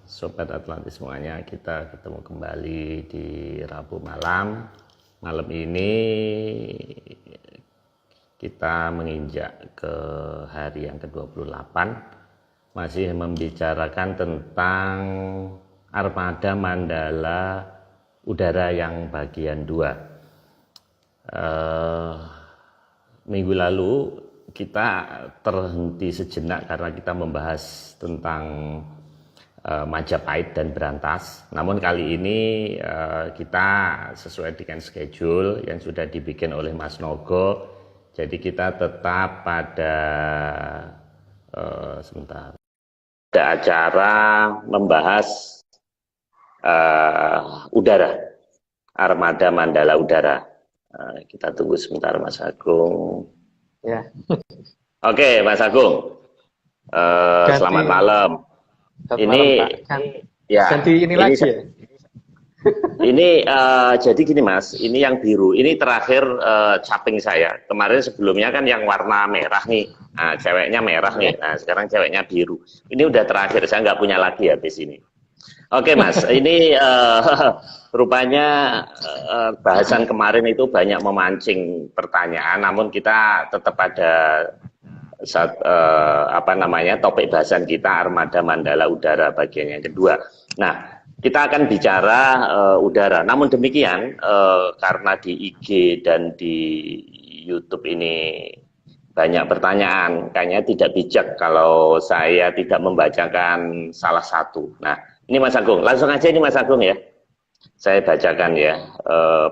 Sobat Atlantis semuanya, kita ketemu kembali di Rabu malam. Malam ini kita menginjak ke hari yang ke-28, masih membicarakan tentang armada Mandala udara yang bagian 2. Minggu lalu kita terhenti sejenak karena kita membahas tentang Majapahit dan Brantas. Namun kali ini kita sesuai dengan schedule yang sudah dibikin oleh Mas Nogo. Jadi kita tetap pada ada acara membahas udara, armada Mandala udara. Kita tunggu sebentar Mas Agung. Ya. Oke, Mas Agung. Selamat malam. Ini ya. Ganti ini lagi ya. Ini jadi gini Mas, ini yang biru. Ini terakhir caping saya. Kemarin sebelumnya kan yang warna merah nih. Nah, ceweknya merah nih. Nah, sekarang ceweknya biru. Ini udah terakhir. Saya nggak punya lagi habis ini. Oke Mas, ini rupanya bahasan kemarin itu banyak memancing pertanyaan. Namun kita tetap ada topik bahasan kita armada Mandala udara bagian yang kedua. Nah, kita akan bicara udara. Namun demikian karena di IG dan di YouTube ini banyak pertanyaan, kayaknya tidak bijak kalau saya tidak membacakan salah satu. Nah, ini Mas Agung, langsung aja ini Mas Agung ya. Saya bacakan ya.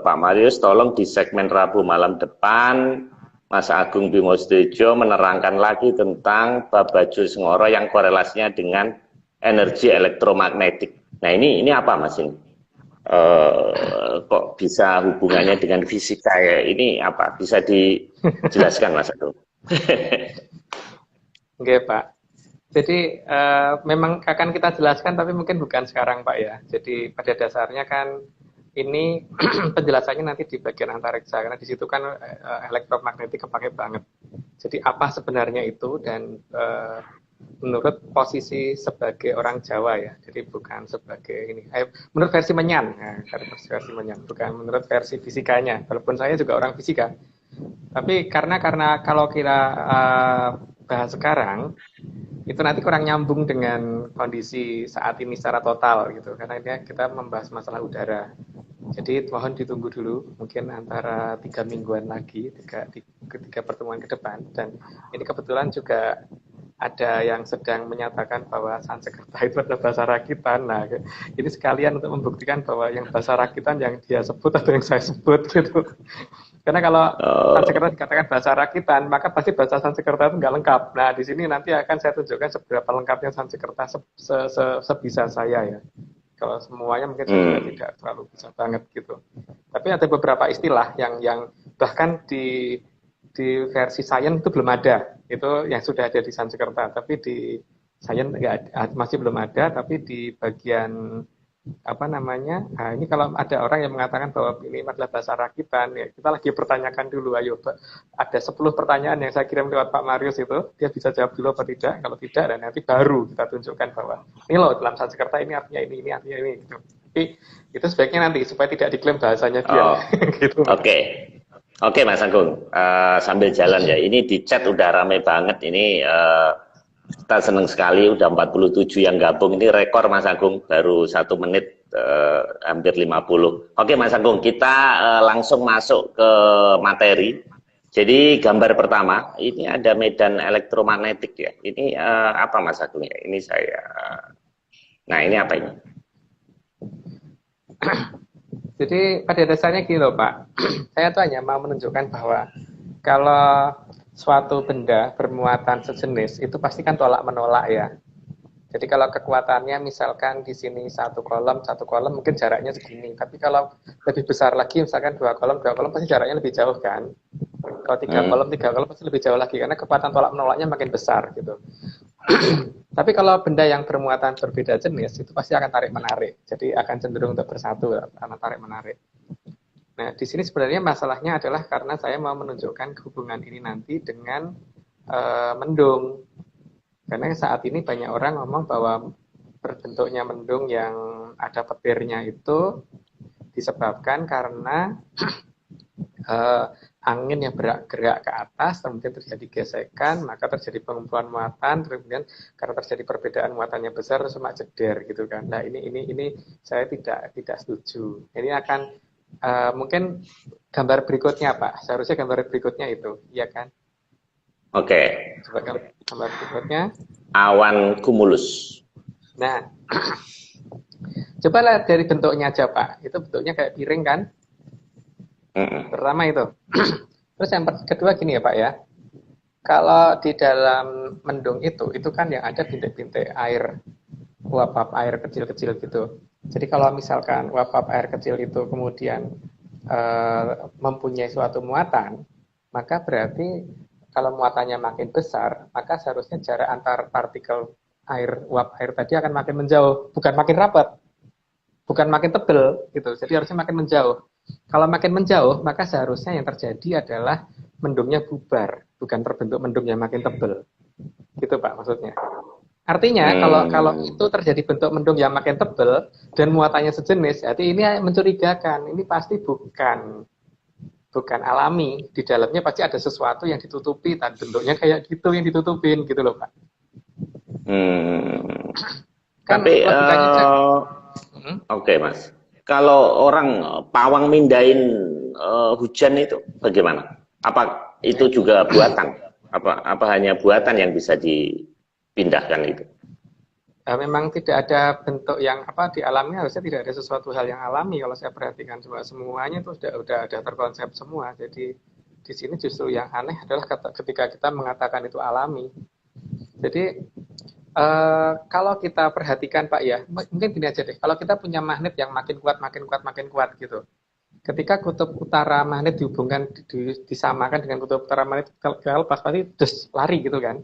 Pak Marius, tolong di segmen Rabu malam depan Mas Agung Bimo Sudjojo menerangkan lagi tentang Babajul Sengoro yang korelasinya dengan energi elektromagnetik. Nah ini apa Mas ini? Kok bisa hubungannya dengan fisika ya? Ini apa? Bisa dijelaskan Mas Agung? Oke Pak. Jadi memang akan kita jelaskan tapi mungkin bukan sekarang Pak ya. Jadi pada dasarnya kan ini penjelasannya nanti di bagian antariksa karena di situ kan elektromagnetik kepake banget. Jadi apa sebenarnya itu dan menurut posisi sebagai orang Jawa ya. Jadi bukan sebagai ini. Menurut versi Menyan, versi Menyan, bukan menurut versi fisikanya. Walaupun saya juga orang fisika. Tapi karena kalau kita bahas sekarang itu nanti kurang nyambung dengan kondisi saat ini secara total gitu karena ini kita membahas masalah udara. Jadi mohon ditunggu dulu mungkin antara 3 mingguan lagi tiga pertemuan ke depan dan ini kebetulan juga ada yang sedang menyatakan bahwa Sanskerta itu adalah bahasa rakitan. Nah, ini sekalian untuk membuktikan bahwa yang bahasa rakitan yang dia sebut atau yang saya sebut gitu. Karena kalau Sanskerta dikatakan bahasa rakitan, maka pasti bahasa Sanskerta itu nggak lengkap. Nah, di sini nanti akan saya tunjukkan seberapa lengkapnya Sanskerta sebisa saya ya. Kalau semuanya mungkin saya juga tidak terlalu bisa banget gitu. Tapi ada beberapa istilah yang bahkan di versi Sains itu belum ada. Itu yang sudah ada di Sanskerta. Tapi di Sains masih belum ada. Tapi di bagian nah ini kalau ada orang yang mengatakan bahwa ini adalah bahasa rakitan ya kita lagi pertanyakan dulu ayo ada 10 pertanyaan yang saya kirim lewat Pak Marius itu dia bisa jawab dulu apa tidak kalau tidak dan nanti baru kita tunjukkan bahwa ini loh dalam Sanskerta ini artinya ini artinya ini gitu. Tapi itu sebaiknya nanti supaya tidak diklaim bahasanya dia gitu. Oke Mas Agung, sambil jalan ya ini di chat udah rame banget ini kita senang sekali udah 47 yang gabung ini rekor Mas Agung baru 1 menit hampir 50. Oke Mas Agung kita langsung masuk ke materi. Jadi gambar pertama ini ada medan elektromagnetik ya. Ini apa Mas Agung ya? Ini saya. Nah ini apa ini? Jadi pada dasarnya gini loh Pak. Saya tuh hanya mau menunjukkan bahwa kalau suatu benda bermuatan sejenis itu pasti kan tolak menolak ya. Jadi kalau kekuatannya misalkan di sini satu kolom mungkin jaraknya segini. Tapi kalau lebih besar lagi misalkan dua kolom pasti jaraknya lebih jauh kan. Kalau tiga kolom pasti lebih jauh lagi karena kekuatan tolak menolaknya makin besar gitu. Tapi kalau benda yang bermuatan berbeda jenis itu pasti akan tarik menarik. Jadi akan cenderung untuk bersatu karena tarik menarik. Nah, di sini sebenarnya masalahnya adalah karena saya mau menunjukkan hubungan ini nanti dengan mendung. Karena saat ini banyak orang ngomong bahwa berbentuknya mendung yang ada petirnya itu disebabkan karena angin yang bergerak ke atas, kemudian terjadi gesekan, maka terjadi pengumpulan muatan, kemudian karena terjadi perbedaan muatannya besar, cuma jeder gitu kan. Nah ini saya tidak setuju. Ini akan mungkin gambar berikutnya Pak. Seharusnya gambar berikutnya itu, iya kan? Oke. Coba gambar berikutnya. Awan cumulus. Nah, coba lihat dari bentuknya aja Pak. Itu bentuknya kayak piring kan? Pertama itu. Terus yang kedua gini ya Pak ya. Kalau di dalam mendung itu kan yang ada bintik-bintik air, uap-uap air kecil-kecil gitu. Jadi kalau misalkan uap-uap air kecil itu kemudian mempunyai suatu muatan, maka berarti kalau muatannya makin besar, maka seharusnya jarak antar partikel air, uap air tadi akan makin menjauh, bukan makin rapat, bukan makin tebal gitu. Jadi harusnya makin menjauh. Kalau makin menjauh, maka seharusnya yang terjadi adalah mendungnya bubar, bukan terbentuk mendung yang makin tebal. Gitu Pak maksudnya. Artinya kalau itu terjadi bentuk mendung yang makin tebal dan muatannya sejenis, jadi ini mencurigakan. Ini pasti bukan alami. Di dalamnya pasti ada sesuatu yang ditutupi dan bentuknya kayak gitu yang ditutupin gitu loh Pak. Kan tapi oke, Mas. Kalau orang pawang mindain hujan itu bagaimana? Apa itu juga buatan? Apa hanya buatan yang bisa dipindahkan itu? Memang tidak ada bentuk yang di alamnya, harusnya tidak ada sesuatu hal yang alami. Kalau saya perhatikan semuanya itu sudah ada terkonsep semua. Jadi di sini justru yang aneh adalah ketika kita mengatakan itu alami. Jadi kalau kita perhatikan Pak ya, mungkin gini aja deh. Kalau kita punya magnet yang makin kuat gitu. Ketika kutub utara magnet dihubungkan, disamakan dengan kutub utara magnet, kalau pas pasti lari gitu kan.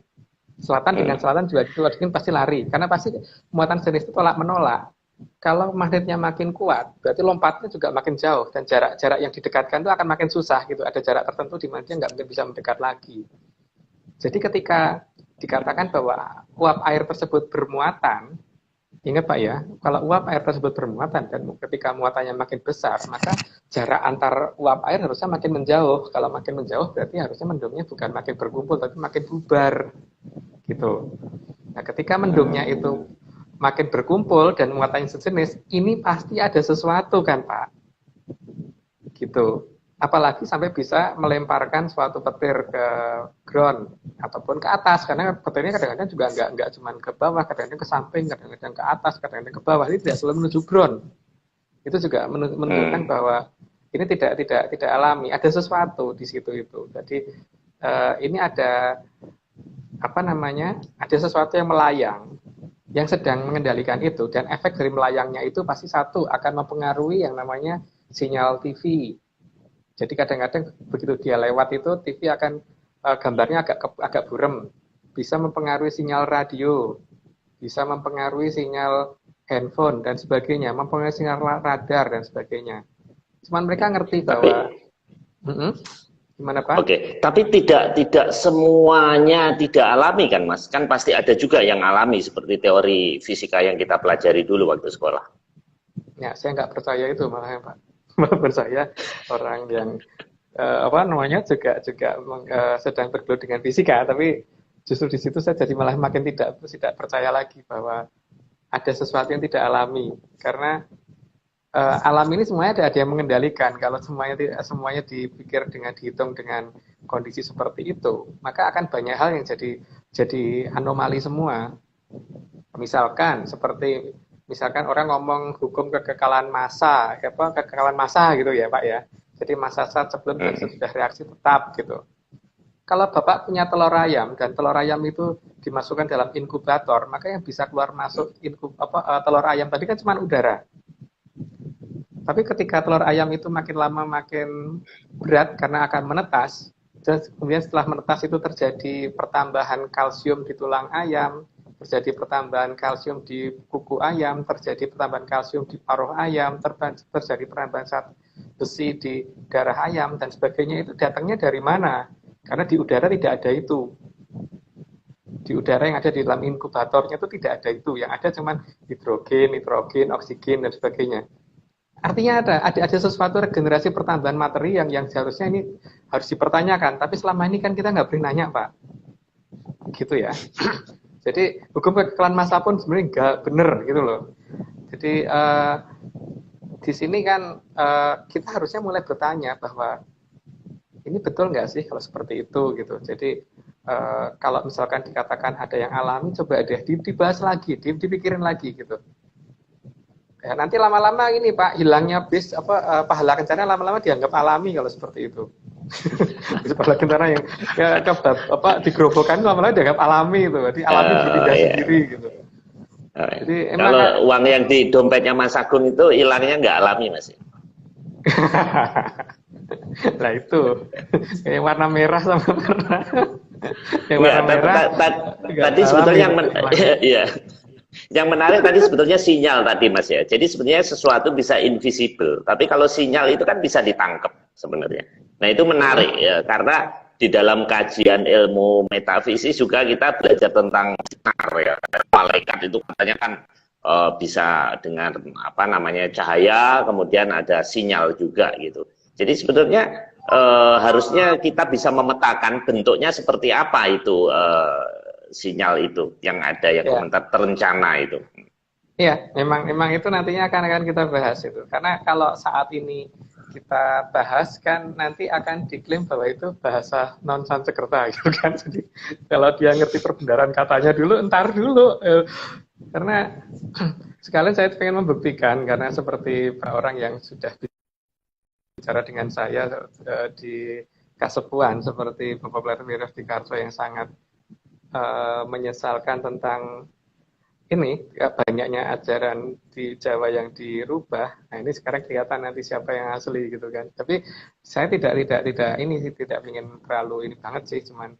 Selatan dengan selatan juga gitu, pasti lari. Karena pasti muatan jenis itu tolak menolak. Kalau magnetnya makin kuat, berarti lompatnya juga makin jauh. Dan jarak yang didekatkan itu akan makin susah gitu. Ada jarak tertentu di mana dia nggak mungkin bisa mendekat lagi. Jadi ketika dikatakan bahwa uap air tersebut bermuatan, ingat Pak ya, kalau uap air tersebut bermuatan dan ketika muatannya makin besar, maka jarak antar uap air harusnya makin menjauh. Kalau makin menjauh berarti harusnya mendungnya bukan makin berkumpul, tapi makin bubar. Gitu. Nah, ketika mendungnya itu makin berkumpul dan muatannya sejenis, ini pasti ada sesuatu kan Pak? Gitu. Apalagi sampai bisa melemparkan suatu petir ke ground ataupun ke atas, karena petirnya kadang-kadang juga nggak cuma ke bawah, kadang-kadang ke samping, kadang-kadang ke atas, kadang-kadang ke bawah. Ini tidak selalu menuju ground. Itu juga menunjukkan bahwa ini tidak alami, ada sesuatu di situ itu. Jadi ini ada ada sesuatu yang melayang yang sedang mengendalikan itu, dan efek dari melayangnya itu pasti satu akan mempengaruhi yang namanya sinyal TV. Jadi kadang-kadang begitu dia lewat itu TV akan gambarnya agak buram, bisa mempengaruhi sinyal radio, bisa mempengaruhi sinyal handphone dan sebagainya, mempengaruhi sinyal radar dan sebagainya. Cuman mereka ngerti bahwa gimana Pak? Oke, tapi tidak semuanya tidak alami kan Mas? Kan pasti ada juga yang alami seperti teori fisika yang kita pelajari dulu waktu sekolah. Ya, saya nggak percaya itu malah Pak. Percaya orang yang juga sedang bergelut dengan fisika, tapi justru di situ saya jadi malah makin tidak percaya lagi bahwa ada sesuatu yang tidak alami, karena alam ini semuanya ada yang mengendalikan. Kalau semuanya dipikir dihitung dengan kondisi seperti itu, maka akan banyak hal yang jadi anomali semua. Misalkan orang ngomong hukum kekekalan massa, kekekalan massa gitu ya Pak ya. Jadi massa saat sebelum dan sesudah reaksi tetap gitu. Kalau Bapak punya telur ayam dan telur ayam itu dimasukkan dalam inkubator, maka yang bisa keluar masuk telur ayam tadi kan cuma udara. Tapi ketika telur ayam itu makin lama makin berat karena akan menetas, dan kemudian setelah menetas itu terjadi pertambahan kalsium di tulang ayam, terjadi pertambahan kalsium di kuku ayam, terjadi pertambahan kalsium di paruh ayam, terjadi pertambahan zat besi di darah ayam, dan sebagainya. Itu datangnya dari mana? Karena di udara tidak ada itu. di udara yang ada di dalam inkubatornya itu tidak ada itu. Yang ada cuman hidrogen, nitrogen, oksigen dan sebagainya. Artinya ada sesuatu regenerasi pertambahan materi yang seharusnya ini harus dipertanyakan. Tapi selama ini kan kita nggak boleh nanya, Pak. Gitu ya. Jadi hukum kekekalan massa pun sebenarnya nggak benar gitu loh. Jadi di sini kan kita harusnya mulai bertanya bahwa ini betul nggak sih kalau seperti itu gitu. Jadi kalau misalkan dikatakan ada yang alami, coba deh dibahas lagi, dipikirin lagi gitu. Ya, nanti lama-lama ini Pak hilangnya pahala kencana lama-lama dianggap alami kalau seperti itu. Pahala kencana yang ya digerobokan lama-lama dianggap alami itu, jadi alami dipindah sendiri gitu. Jadi kalau uang yang di dompetnya Mas Agung itu hilangnya nggak alami Mas? Nah itu yang warna merah sama warna yang warna merah. Tadi sebetulnya yang menarik tadi sebetulnya sinyal tadi Mas ya. Jadi sebenarnya sesuatu bisa invisible, tapi kalau sinyal itu kan bisa ditangkap sebenarnya. Nah itu menarik ya, karena di dalam kajian ilmu metafisik juga kita belajar tentang sinar ya. Malaikat itu katanya kan bisa dengan apa namanya cahaya, kemudian ada sinyal juga gitu. Jadi sebetulnya harusnya kita bisa memetakan bentuknya seperti apa itu sinyal itu yang ada yang komentar terencana itu. Iya, memang itu nantinya akan kita bahas itu. Karena kalau saat ini kita bahas kan nanti akan diklaim bahwa itu bahasa non Sanskerta gitu kan. Jadi kalau dia ngerti perbendaharaan katanya dulu, entar dulu. Karena sekalian saya pengen membuktikan karena seperti orang yang sudah bicara dengan saya di Kasepuan seperti Bapak Vladimir Dikarso yang sangat menyesalkan tentang ini banyaknya ajaran di Jawa yang dirubah. Nah ini sekarang kelihatan nanti siapa yang asli gitu kan. Tapi saya tidak ini sih tidak ingin terlalu ini banget sih, cuman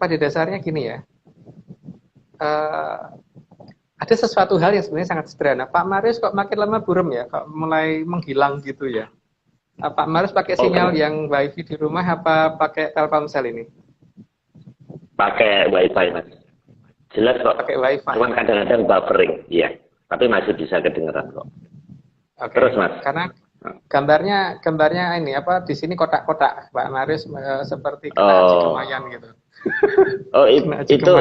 pada dasarnya gini ya. Ada sesuatu hal yang sebenarnya sangat sederhana. Pak Marius kok makin lama burem ya, kok mulai menghilang gitu ya. Pak Marius pakai sinyal yang wifi di rumah apa pakai Telkomsel ini? Pakai wifi Mas. Jelas kok. Pakai wifi. Cuman kadang-kadang buffering, iya. Tapi masih bisa kedengeran kok. Oke. Terus Mas. Karena gambarnya ini di sini kotak-kotak Pak Marius seperti kena cikemayan gitu. Oh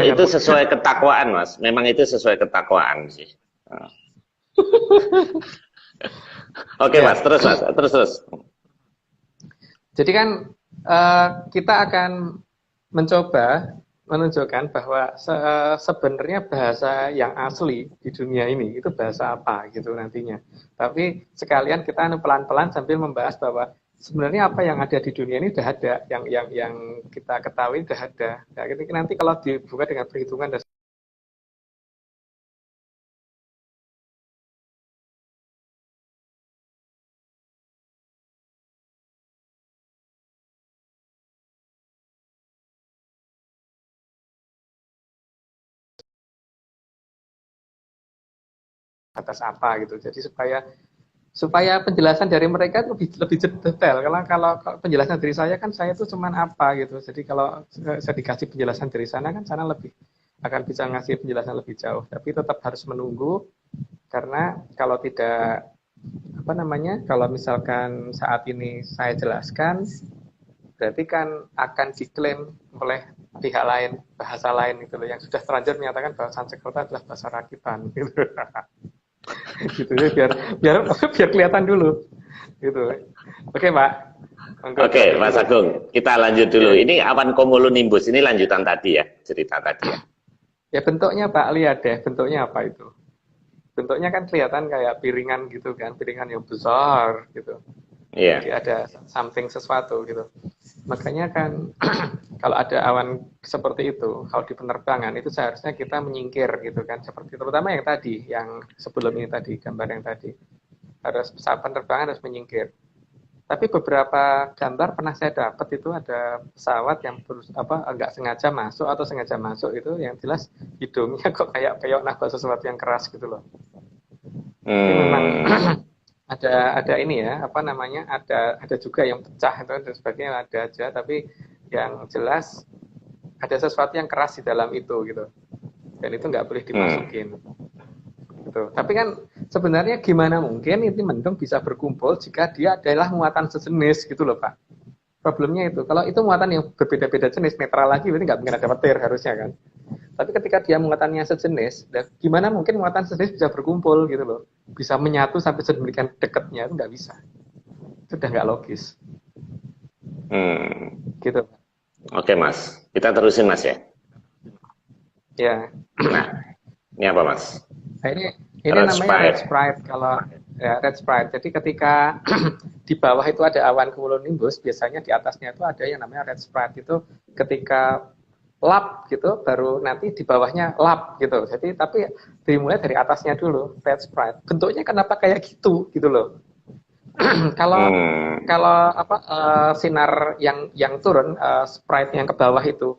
itu sesuai ketakwaan Mas. Memang itu sesuai ketakwaan sih. Oke Mas, terus. Jadi kan kita akan mencoba menunjukkan bahwa sebenarnya bahasa yang asli di dunia ini itu bahasa apa gitu nantinya. Tapi sekalian kita pelan-pelan sambil membahas bahwa sebenarnya apa yang ada di dunia ini sudah ada, yang kita ketahui sudah ada. Nah, nanti kalau dibuka dengan perhitungan dan atas apa gitu. Jadi supaya penjelasan dari mereka itu lebih detail. Kalau penjelasan dari saya kan saya itu cuman apa gitu. Jadi kalau saya dikasih penjelasan dari sana kan sana lebih akan bisa ngasih penjelasan lebih jauh. Tapi tetap harus menunggu karena kalau tidak kalau misalkan saat ini saya jelaskan berarti kan akan diklaim oleh pihak lain, bahasa lain gitu loh yang sudah terlanjur menyatakan bahwa Sanskerta adalah bahasa rakitan gitu. Gitu biar kelihatan dulu gitu. Oke Pak. Oke Mas Agung, kita lanjut dulu. Ini awan cumulonimbus ini lanjutan tadi ya, cerita tadi ya. Ya bentuknya Pak lihat deh, bentuknya apa itu? Bentuknya kan kelihatan kayak piringan gitu kan, piringan yang besar gitu. Iya. Jadi ada something sesuatu gitu. Makanya kan kalau ada awan seperti itu, kalau di penerbangan itu seharusnya kita menyingkir gitu kan, seperti terutama yang tadi, yang sebelum ini tadi, gambar yang tadi, harus pesawat penerbangan harus menyingkir. Tapi beberapa gambar pernah saya dapat itu ada pesawat yang nggak sengaja masuk atau sengaja masuk itu, yang jelas hidungnya kok kayak nabrak sesuatu yang keras gitu loh. Jadi memang ada ini ya ada juga yang pecah itu dan sebagainya ada aja, tapi yang jelas ada sesuatu yang keras di dalam itu gitu. Dan itu nggak boleh dimasukin. Gitu. Tapi kan sebenarnya gimana mungkin ini mendung bisa berkumpul jika dia adalah muatan sejenis gitu loh Pak. Problemnya itu, kalau itu muatan yang berbeda-beda jenis, netral lagi, berarti nggak mungkin ada petir harusnya kan. Tapi ketika dia muatannya sejenis, gimana mungkin muatan sejenis bisa berkumpul gitu loh. Bisa menyatu sampai sedemikian dekatnya, itu nggak bisa. Itu udah nggak logis. Gitu. Oke Mas, kita terusin Mas ya. Ya. Nah, ini apa Mas? Nah, ini namanya red sprite kalau ya red sprite. Jadi ketika di bawah itu ada awan cumulonimbus, biasanya di atasnya itu ada yang namanya red sprite. Itu ketika lap gitu, baru nanti di bawahnya lap gitu. Jadi tapi dimulai dari atasnya dulu red sprite. Bentuknya kenapa kayak gitu loh. kalau sinar yang turun sprite yang ke bawah itu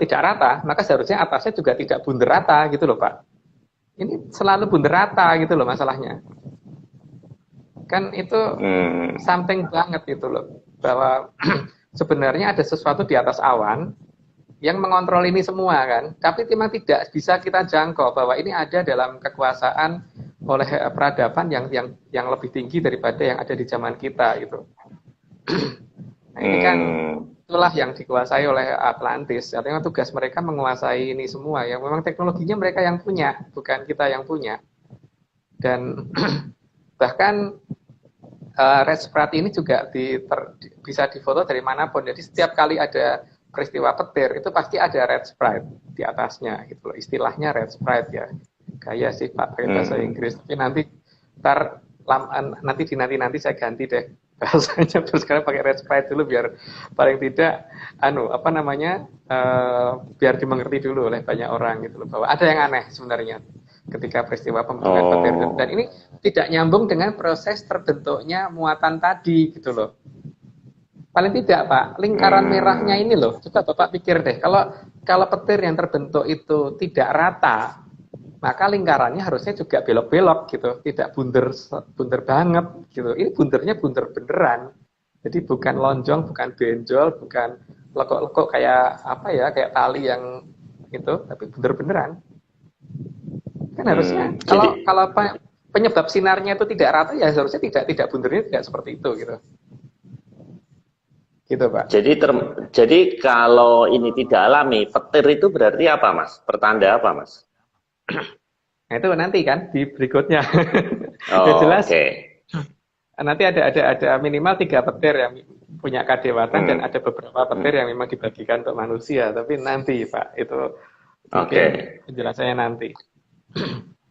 tidak rata, maka seharusnya atasnya juga tidak bundar rata gitu loh Pak. Ini selalu bundar rata gitu loh masalahnya. Kan itu something banget gitu loh, bahwa sebenarnya ada sesuatu di atas awan yang mengontrol ini semua kan, tapi memang tidak bisa kita jangkau bahwa ini ada dalam kekuasaan oleh peradaban yang lebih tinggi daripada yang ada di zaman kita gitu. Nah, ini kan itulah yang dikuasai oleh Atlantis. Artinya tugas mereka menguasai ini semua. Yang memang teknologinya mereka yang punya, bukan kita yang punya. Dan bahkan red sprite ini juga bisa difoto dari manapun. Jadi setiap kali ada peristiwa petir itu pasti ada red sprite di atasnya gitu loh. Istilahnya red sprite ya. Kayak sih Pak pakai bahasa Inggris. Tapi nanti nanti saya ganti deh bahasanya, terus sekarang pakai red sprite dulu biar paling tidak biar dimengerti dulu oleh banyak orang gitu loh, bahwa ada yang aneh sebenarnya ketika peristiwa pembentukan petir, dan ini tidak nyambung dengan proses terbentuknya muatan tadi gitu loh. Paling tidak Pak, lingkaran merahnya ini loh, coba Bapak pikir deh, kalau petir yang terbentuk itu tidak rata, maka lingkarannya harusnya juga belok-belok gitu, tidak bunder banget gitu. Ini bundernya bunder beneran. Jadi bukan lonjong, bukan benjol, bukan lekuk-lekuk kayak kayak tali yang itu, tapi bunder beneran. Kan harusnya kalau penyebab sinarnya itu tidak rata ya harusnya tidak bundernya tidak seperti itu gitu. Gitu Pak. Jadi kalau ini tidak alami, petir itu berarti apa Mas? Pertanda apa Mas? Nah itu nanti kan di berikutnya. Jelas. Nanti ada minimal 3 petir yang punya kadewatan dan ada beberapa petir yang memang dibagikan untuk manusia. Tapi nanti Pak, itu penjelasannya nanti.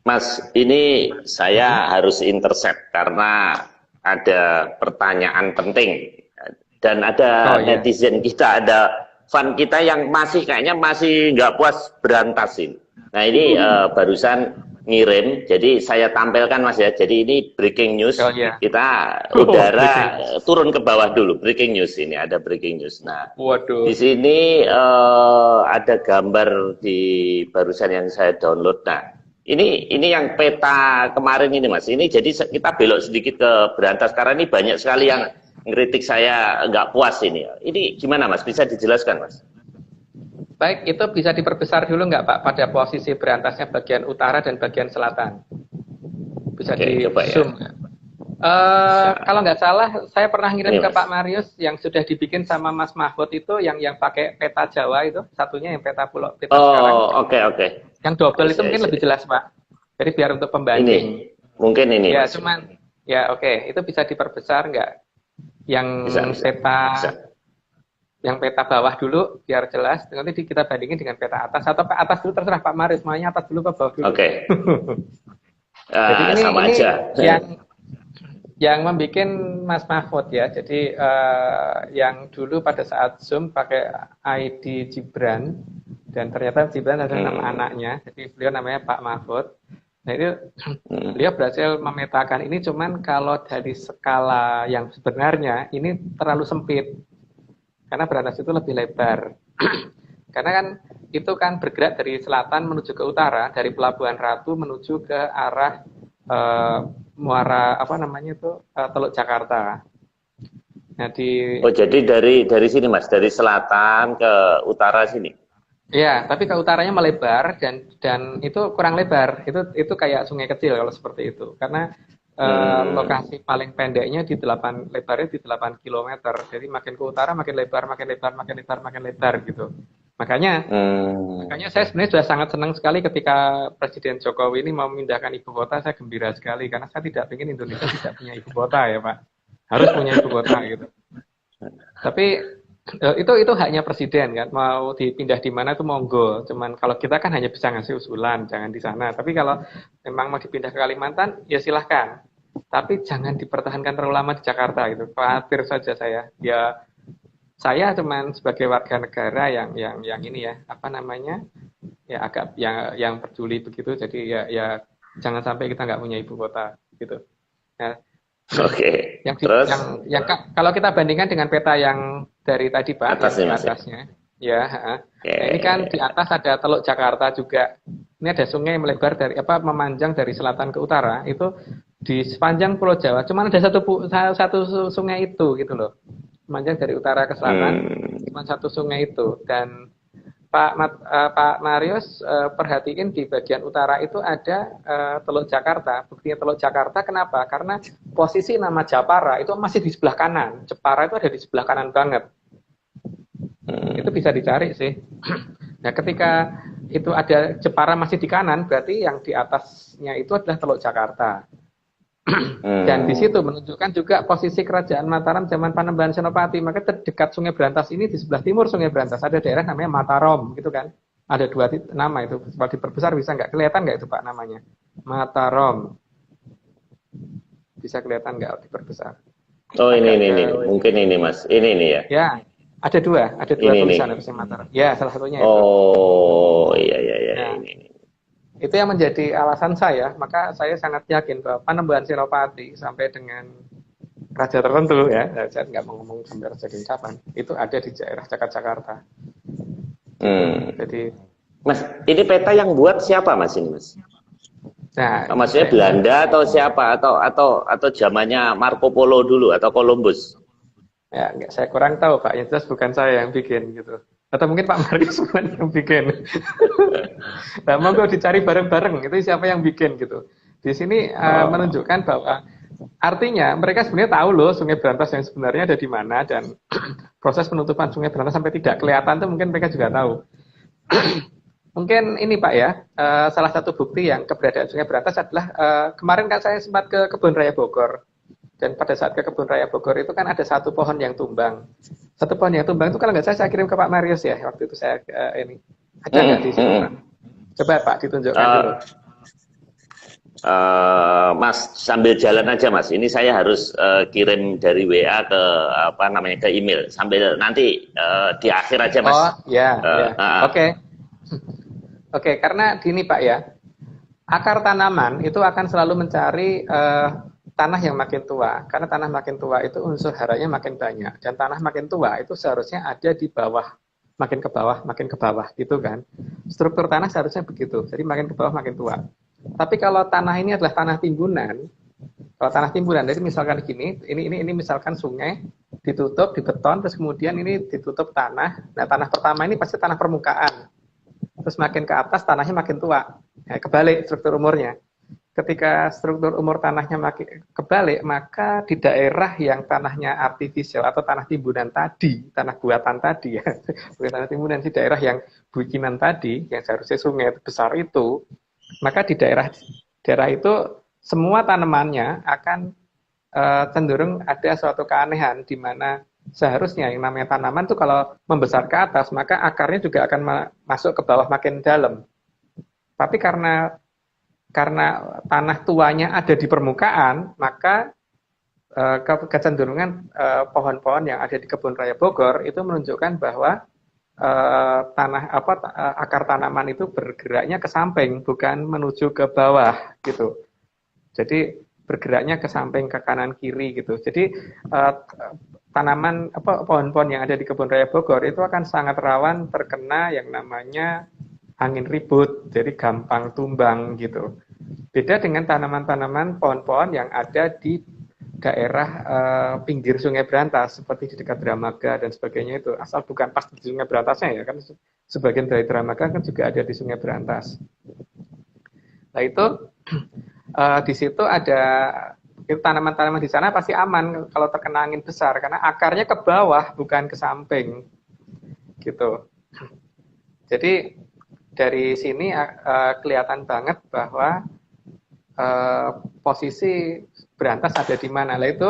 Mas, ini saya harus intercept karena ada pertanyaan penting. Dan ada netizen kita, ada fan kita yang kayaknya masih nggak puas berantasin. Nah ini barusan ngirim, jadi saya tampilkan Mas ya. Jadi ini breaking news, kita udara turun ke bawah dulu. Breaking news ini ada breaking news. Nah, di sini ada gambar di barusan yang saya download. Nah, ini yang peta kemarin ini Mas. Ini jadi kita belok sedikit ke berantas karena ini banyak sekali yang ngeritik saya nggak puas ini. Ini gimana Mas? Bisa dijelaskan Mas? Baik, itu bisa diperbesar dulu nggak Pak pada posisi berantasnya bagian utara dan bagian selatan? Bisa di zoom. Ya. Kalau nggak salah, saya pernah ngirim ke Pak Marius yang sudah dibikin sama Mas Mahfud itu yang pakai peta Jawa itu, satunya yang peta sekarang. Oke. Yang double itu mungkin lebih jelas Pak. Jadi biar untuk pembanding. Mungkin ini. Ya, itu bisa diperbesar nggak? Yang yang peta bawah dulu biar jelas, nanti kita bandingin dengan peta atas atau ke atas dulu, terserah Pak Maris, maunya atas dulu ke bawah dulu. Jadi ini aja. Yang membuat Mas Mahfud ya. Jadi yang dulu pada saat Zoom pakai ID Gibran, dan ternyata Gibran adalah nama anaknya, jadi beliau namanya Pak Mahfud. Nah itu beliau berhasil memetakan ini, cuman kalau dari skala yang sebenarnya ini terlalu sempit karena berantas itu lebih lebar. Karena kan itu kan bergerak dari selatan menuju ke utara, dari Pelabuhan Ratu menuju ke arah muara Teluk Jakarta. Nah, di Oh, jadi dari sini Mas, dari selatan ke utara sini. ya, tapi ke utaranya melebar dan itu kurang lebar. Itu kayak sungai kecil kalau seperti itu. Karena Hmm. lokasi paling pendeknya di 8 lebarnya di 8 kilometer. Jadi makin ke utara makin lebar, makin lebar, makin lebar, makin lebar gitu. Makanya Hmm. makanya saya sebenarnya sudah sangat senang sekali ketika Presiden Jokowi ini mau memindahkan ibu kota. Saya gembira sekali karena saya tidak ingin Indonesia tidak punya ibu kota ya Pak. Harus punya ibu kota gitu. Tapi itu haknya presiden kan, mau dipindah di mana itu monggo. Cuman kalau kita kan hanya bisa ngasih usulan, jangan di sana. Tapi kalau memang mau dipindah ke Kalimantan, ya silahkan. Tapi jangan dipertahankan terlalu lama di Jakarta gitu. Khawatir saja saya. Ya saya cuman sebagai warga negara yang ini ya, apa namanya? Ya agak yang peduli begitu. Jadi ya jangan sampai kita nggak punya ibu kota gitu. Nah, Oke. yang di, Terus kalau kita bandingkan dengan peta yang dari tadi Pak, atas yang nih di Mas ya. atasnya, ya. Nah ini kan di Oke. atas ada Teluk Jakarta juga. Ini ada sungai yang melebar dari apa memanjang dari selatan ke utara. Itu di sepanjang Pulau Jawa. Cuma ada satu sungai itu gitu loh. Memanjang dari utara ke selatan, Hmm. cuma satu sungai itu. Dan Pak Marius perhatiin di bagian utara itu ada Teluk Jakarta. Buktinya Teluk Jakarta kenapa? Karena posisi nama Japara itu masih di sebelah kanan. Jepara itu ada di sebelah kanan banget. Itu bisa dicari sih. Nah, ketika itu ada Jepara masih di kanan, berarti yang di atasnya itu adalah Teluk Jakarta. Dan di situ Hmm. menunjukkan juga posisi kerajaan Mataram zaman Panembahan Senopati. Maka terdekat Sungai Berantas ini di sebelah timur Sungai Berantas ada daerah namanya Mataram, gitu kan? Ada dua nama itu. Kalau diperbesar bisa nggak kelihatan nggak itu Pak namanya? Mataram. Bisa kelihatan nggak diperbesar? Oh, ini Agak ini ke ini. Mungkin ini Mas. Ini nih ya. ya ada dua Ini nih. tulisan harusnya Mataram. Ya salah satunya itu. Oh, iya iya iya Nah ini. itu yang menjadi alasan saya. Maka saya sangat yakin bahwa Panembahan Senopati sampai dengan raja tertentu ya, saya nggak mau ngomong sampai raja Kincapan, itu ada di daerah Jakarta, gitu. Hmm. Jadi, Mas, ini peta yang buat siapa Mas ini Mas? nah itu Maksudnya saya Belanda atau siapa atau zamannya Marco Polo dulu atau Columbus? ya nggak saya kurang tahu Pak, yang jelas bukan saya yang bikin gitu. Atau mungkin Pak Marius bukan yang bikin. Nah, monggo dicari bareng-bareng itu siapa yang bikin gitu. Di sini Oh. menunjukkan bahwa artinya mereka sebenarnya tahu loh Sungai Berantas yang sebenarnya ada di mana dan proses penutupan Sungai Berantas sampai tidak kelihatan itu mungkin mereka juga tahu. Mungkin ini Pak ya, salah satu bukti yang keberadaan Sungai Berantas adalah kemarin kan saya sempat ke Kebun Raya Bogor. Dan pada saat ke Kebun Raya Bogor itu kan ada satu pohon yang tumbang. Satu pohon yang tumbang itu kalau nggak saya kirim ke Pak Marius ya. Waktu itu saya ini. Ada nggak di situ Pak? Coba Pak ditunjukkan dulu. Mas sambil jalan aja Mas. Ini saya harus kirim dari WA ke apa namanya ke email. Sambil nanti di akhir aja Mas. Oh ya, Uh, ya. uh, uh. Oke. Oke, karena gini Pak ya. Akar tanaman itu akan selalu mencari tanah yang makin tua. Karena tanah makin tua itu unsur haranya makin banyak. Dan tanah makin tua itu seharusnya ada di bawah. Makin ke bawah gitu kan. Struktur tanah seharusnya begitu. Jadi makin ke bawah makin tua. Tapi kalau tanah ini adalah tanah timbunan, kalau tanah timbunan, jadi misalkan gini, ini misalkan sungai ditutup di beton, terus kemudian ini ditutup tanah. Nah tanah pertama ini pasti tanah permukaan. Terus makin ke atas tanahnya makin tua. Nah, kebalik struktur umurnya. Ketika struktur umur tanahnya makin kebalik, maka di daerah yang tanahnya artifisial atau tanah timbunan tadi, tanah buatan tadi ya, bukan tanah timbunan, di daerah yang bukinan tadi, yang seharusnya sungai besar itu, maka di daerah itu semua tanamannya akan cenderung ada suatu keanehan di mana seharusnya yang namanya tanaman itu kalau membesar ke atas maka akarnya juga akan masuk ke bawah makin dalam. Tapi karena tanah tuanya ada di permukaan, maka kecenderungan pohon-pohon yang ada di Kebun Raya Bogor itu menunjukkan bahwa akar tanaman itu bergeraknya ke samping bukan menuju ke bawah gitu. Jadi bergeraknya ke samping ke kanan kiri gitu. Jadi pohon-pohon yang ada di Kebun Raya Bogor itu akan sangat rawan terkena yang namanya angin ribut, jadi gampang tumbang gitu. Beda dengan tanaman-tanaman pohon-pohon yang ada di daerah pinggir Sungai Berantas seperti di dekat Dramaga dan sebagainya itu, asal bukan pas di Sungai Berantasnya ya, kan sebagian dari Dramaga kan juga ada di Sungai Berantas. Nah itu di situ ada tanaman-tanaman di sana pasti aman kalau terkena angin besar karena akarnya ke bawah bukan ke samping gitu. Jadi dari sini kelihatan banget bahwa posisi Berantas ada di mana. Lah itu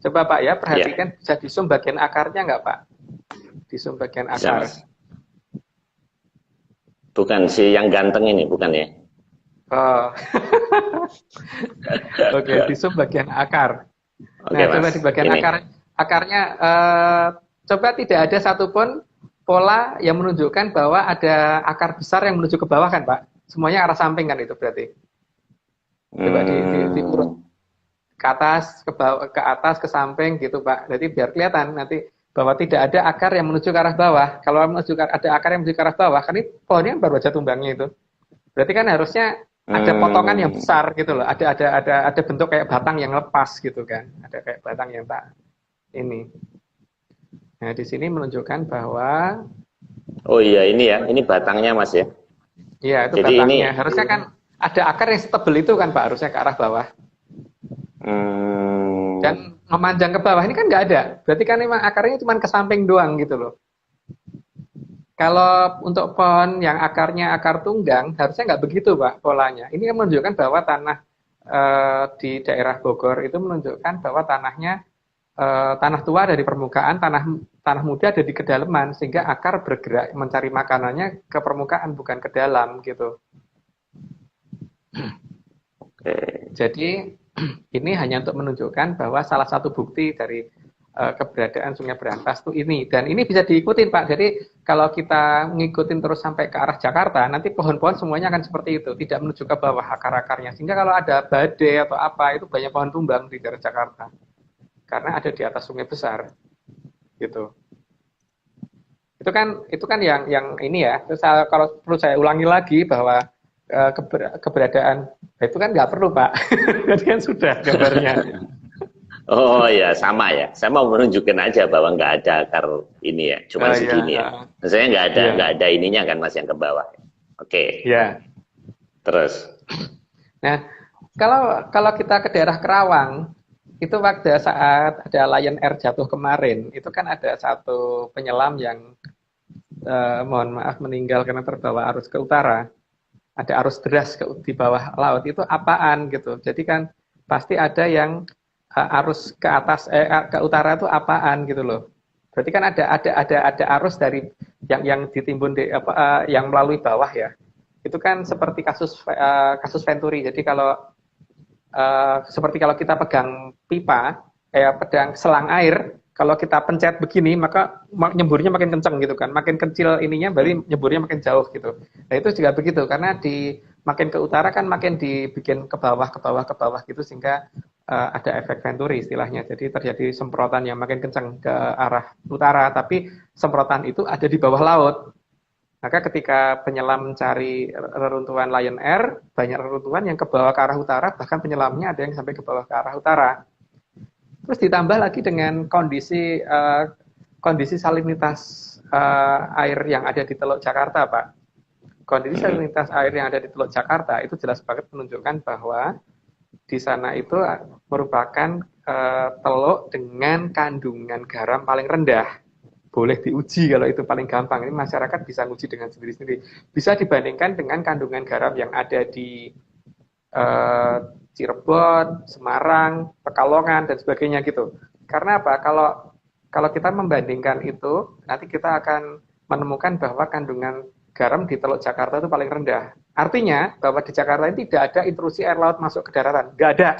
coba Pak ya perhatikan bisa di zoom bagian akarnya nggak Pak? Di zoom bagian akar. Bukan si yang ganteng ini, bukan ya? Oh. Oke, di zoom bagian akar. Nah, coba di bagian akarnya coba tidak ada satupun pola yang menunjukkan bahwa ada akar besar yang menuju ke bawah kan, Pak? Semuanya arah samping kan itu berarti. Coba diurut ke atas, ke bawah, ke atas, ke samping gitu, Pak. Jadi biar kelihatan nanti bahwa tidak ada akar yang menuju ke arah bawah. Kalau ada akar yang menuju ke arah bawah, kan ini pohonnya baru aja tumbangnya itu. Berarti kan harusnya ada potongan yang besar gitu loh. Ada bentuk kayak batang yang lepas gitu kan. Ada kayak batang yang tak ini. Nah, di sini menunjukkan bahwa oh iya ini ya, ini batangnya Mas ya. Iya, itu jadi batangnya. Harusnya kan ada akar yang setebel itu kan Pak, harusnya ke arah bawah. Dan memanjang ke bawah ini kan nggak ada. Berarti kan memang akarnya cuma ke samping doang gitu loh. Kalau untuk pohon yang akarnya akar tunggang, harusnya nggak begitu Pak polanya. Ini menunjukkan bahwa tanah di daerah Bogor itu menunjukkan bahwa tanahnya tanah tua dari permukaan, tanah muda ada di kedalaman, sehingga akar bergerak mencari makanannya ke permukaan bukan ke dalam gitu. Jadi ini hanya untuk menunjukkan bahwa salah satu bukti dari keberadaan Sungai Berantas itu ini, dan ini bisa diikutin Pak. Jadi kalau kita ngikutin terus sampai ke arah Jakarta, nanti pohon-pohon semuanya akan seperti itu, tidak menuju ke bawah akar-akarnya, sehingga kalau ada badai atau apa itu banyak pohon tumbang di daerah Jakarta karena ada di atas sungai besar gitu. Itu kan yang ini ya. Terus kalau perlu saya ulangi lagi bahwa keberadaan itu kan nggak perlu Pak. Jadi kan sudah gambarnya. Oh ya, sama ya. Saya mau menunjukkan aja bahwa nggak ada akar ini ya, cuma segini ya. Maksudnya nggak ada ininya kan Mas yang ke bawah. Oke. Iya. Terus. Nah, kalau kita ke daerah Kerawang, itu pada saat ada Lion Air jatuh kemarin, itu kan ada satu penyelam yang mohon maaf meninggal karena terbawa arus ke utara. Ada arus deras di bawah laut, itu apaan gitu. Jadi kan pasti ada yang arus ke atas ke utara itu apaan gitu loh. Berarti kan ada arus dari yang ditimbun yang melalui bawah ya. Itu kan seperti kasus Venturi. Jadi kalau seperti kalau kita pegang pipa pedang selang air, kalau kita pencet begini maka nyemburnya makin kencang gitu kan. Makin kecil ininya berarti nyemburnya makin jauh gitu. Nah, itu juga begitu karena makin ke utara kan makin dibikin ke bawah gitu sehingga ada efek Venturi istilahnya. Jadi terjadi semprotan yang makin kencang ke arah utara, tapi semprotan itu ada di bawah laut. Maka ketika penyelam mencari reruntuhan Lion Air, banyak reruntuhan yang ke bawah ke arah utara, bahkan penyelamnya ada yang sampai ke bawah ke arah utara. Terus ditambah lagi dengan kondisi salinitas air yang ada di Teluk Jakarta, Pak. Kondisi salinitas air yang ada di Teluk Jakarta itu jelas banget menunjukkan bahwa di sana itu merupakan teluk dengan kandungan garam paling rendah. Boleh diuji kalau itu paling gampang. Ini masyarakat bisa nguji dengan sendiri-sendiri. Bisa dibandingkan dengan kandungan garam yang ada di Cirebon, Semarang, Pekalongan, dan sebagainya gitu. Karena apa? Kalau kita membandingkan itu, nanti kita akan menemukan bahwa kandungan garam di Teluk Jakarta itu paling rendah. Artinya bahwa di Jakarta ini tidak ada intrusi air laut masuk ke daratan. Nggak ada.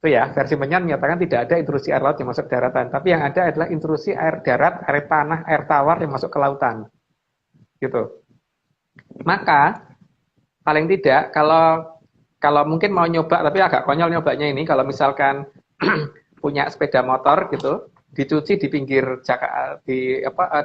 Itu ya, versi Menyan menyatakan tidak ada intrusi air laut yang masuk ke daratan. Tapi yang ada adalah intrusi air darat, air tanah, air tawar yang masuk ke lautan. Gitu. Maka, paling tidak, kalau mungkin mau nyoba, tapi agak konyol nyobanya ini, kalau misalkan punya sepeda motor gitu, dicuci di pinggir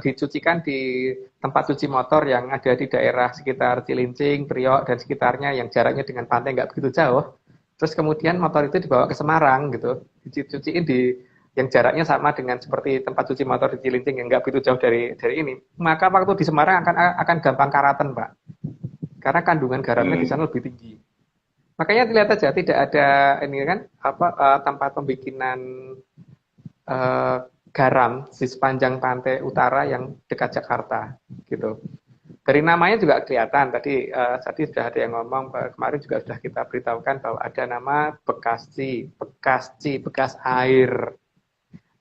dicucikan di tempat cuci motor yang ada di daerah sekitar Cilincing, Priok dan sekitarnya yang jaraknya dengan pantai nggak begitu jauh. Terus kemudian motor itu dibawa ke Semarang gitu, dicuciin di yang jaraknya sama dengan seperti tempat cuci motor di Cilincing yang nggak begitu jauh dari ini. Maka waktu di Semarang akan gampang karatan, Pak. Karena kandungan garamnya di sana lebih tinggi. Makanya dilihat aja tidak ada ini kan tempat pembikinan garam di sepanjang pantai utara yang dekat Jakarta gitu. Dari namanya juga kelihatan tadi sudah ada yang ngomong kemarin juga sudah kita beritahukan bahwa ada nama Bekasi, bekas air.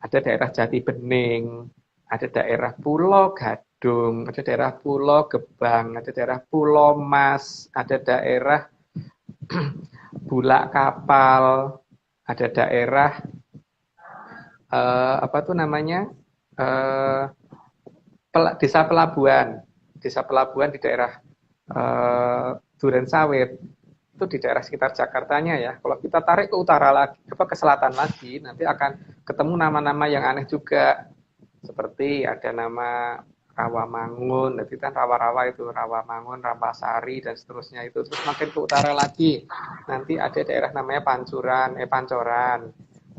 Ada daerah Jati Bening, ada daerah Pulau Gadung, ada daerah Pulau Gebang, ada daerah Pulau Mas, ada daerah Bulak Kapal, ada daerah desa pelabuhan di daerah Duren Sawit, itu di daerah sekitar Jakartanya ya. Kalau kita tarik ke utara lagi, ke selatan lagi, nanti akan ketemu nama-nama yang aneh juga, seperti ada nama Rawamangun, nanti kan rawa-rawa itu Rawamangun, Rawasari dan seterusnya itu. Terus makin ke utara lagi, nanti ada daerah namanya Pancoran.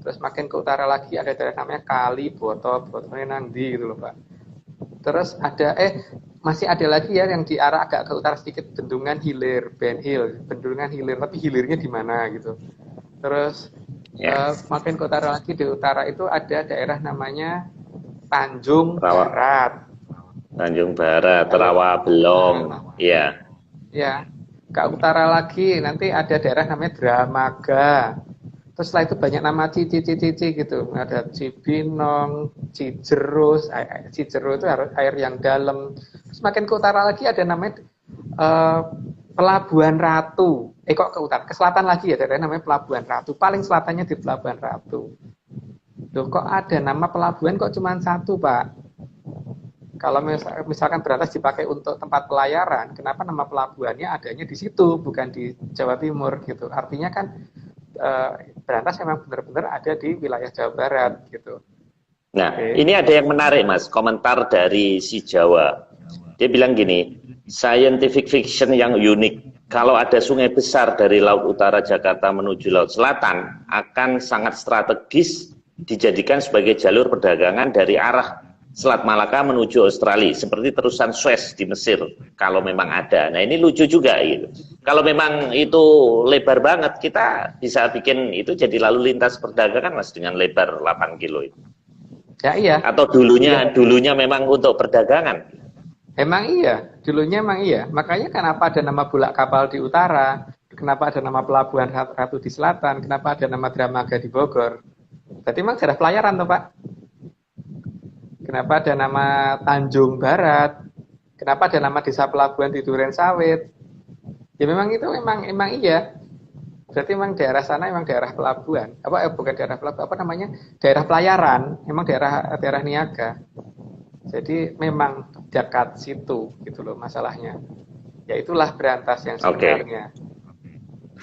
Terus makin ke utara lagi ada daerah namanya Kali, Botolnya Nandi gitu loh Pak. Terus ada masih ada lagi ya yang di arah agak ke utara sedikit, Bendungan Hilir, Bendungan Hilir, tapi hilirnya di mana gitu. Terus makin ke utara lagi, di utara itu ada daerah namanya Tanjung Barat. Tanjung Barat, Rawa Belong, iya. Ya, ke utara lagi nanti ada daerah namanya Dramaga. Terus setelah itu banyak nama cici gitu. Ada Cibinong, Cijerus, Cijerus itu air yang dalam. Terus makin ke utara lagi ada namanya Pelabuhan Ratu. Kok ke utara? Ke selatan lagi ya, ada namanya Pelabuhan Ratu. Paling selatannya di Pelabuhan Ratu. Loh, kok ada nama pelabuhan kok cuma satu, Pak? Kalau misalkan Berantas dipakai untuk tempat pelayaran, kenapa nama pelabuhannya adanya di situ, bukan di Jawa Timur gitu? Artinya kan Berantas memang benar-benar ada di wilayah Jawa Barat gitu. Nah, ini ada yang menarik Mas, komentar dari si Jawa. Dia bilang gini, scientific fiction yang unik. Kalau ada sungai besar dari Laut Utara Jakarta menuju Laut Selatan, akan sangat strategis dijadikan sebagai jalur perdagangan dari arah Selat Malaka menuju Australia, seperti terusan Suez di Mesir, kalau memang ada. Nah ini lucu juga gitu. Kalau memang itu lebar banget, kita bisa bikin itu jadi lalu lintas perdagangan Mas, dengan lebar 8 kilo itu. Ya iya. Atau dulunya memang untuk perdagangan. Emang iya, dulunya emang iya. Makanya kenapa ada nama Bulak Kapal di utara, kenapa ada nama Pelabuhan Ratu di selatan, kenapa ada nama Dramaga di Bogor. Berarti memang daerah pelayaran tuh Pak. Kenapa ada nama Tanjung Barat? Kenapa ada nama desa pelabuhan di Duren Sawit? Ya memang itu memang iya. Berarti memang daerah sana memang daerah pelabuhan. Bukan daerah pelabuhan, apa namanya? Daerah pelayaran, memang daerah niaga. Jadi memang dekat situ gitu loh masalahnya. Ya itulah Berantas yang sebenarnya.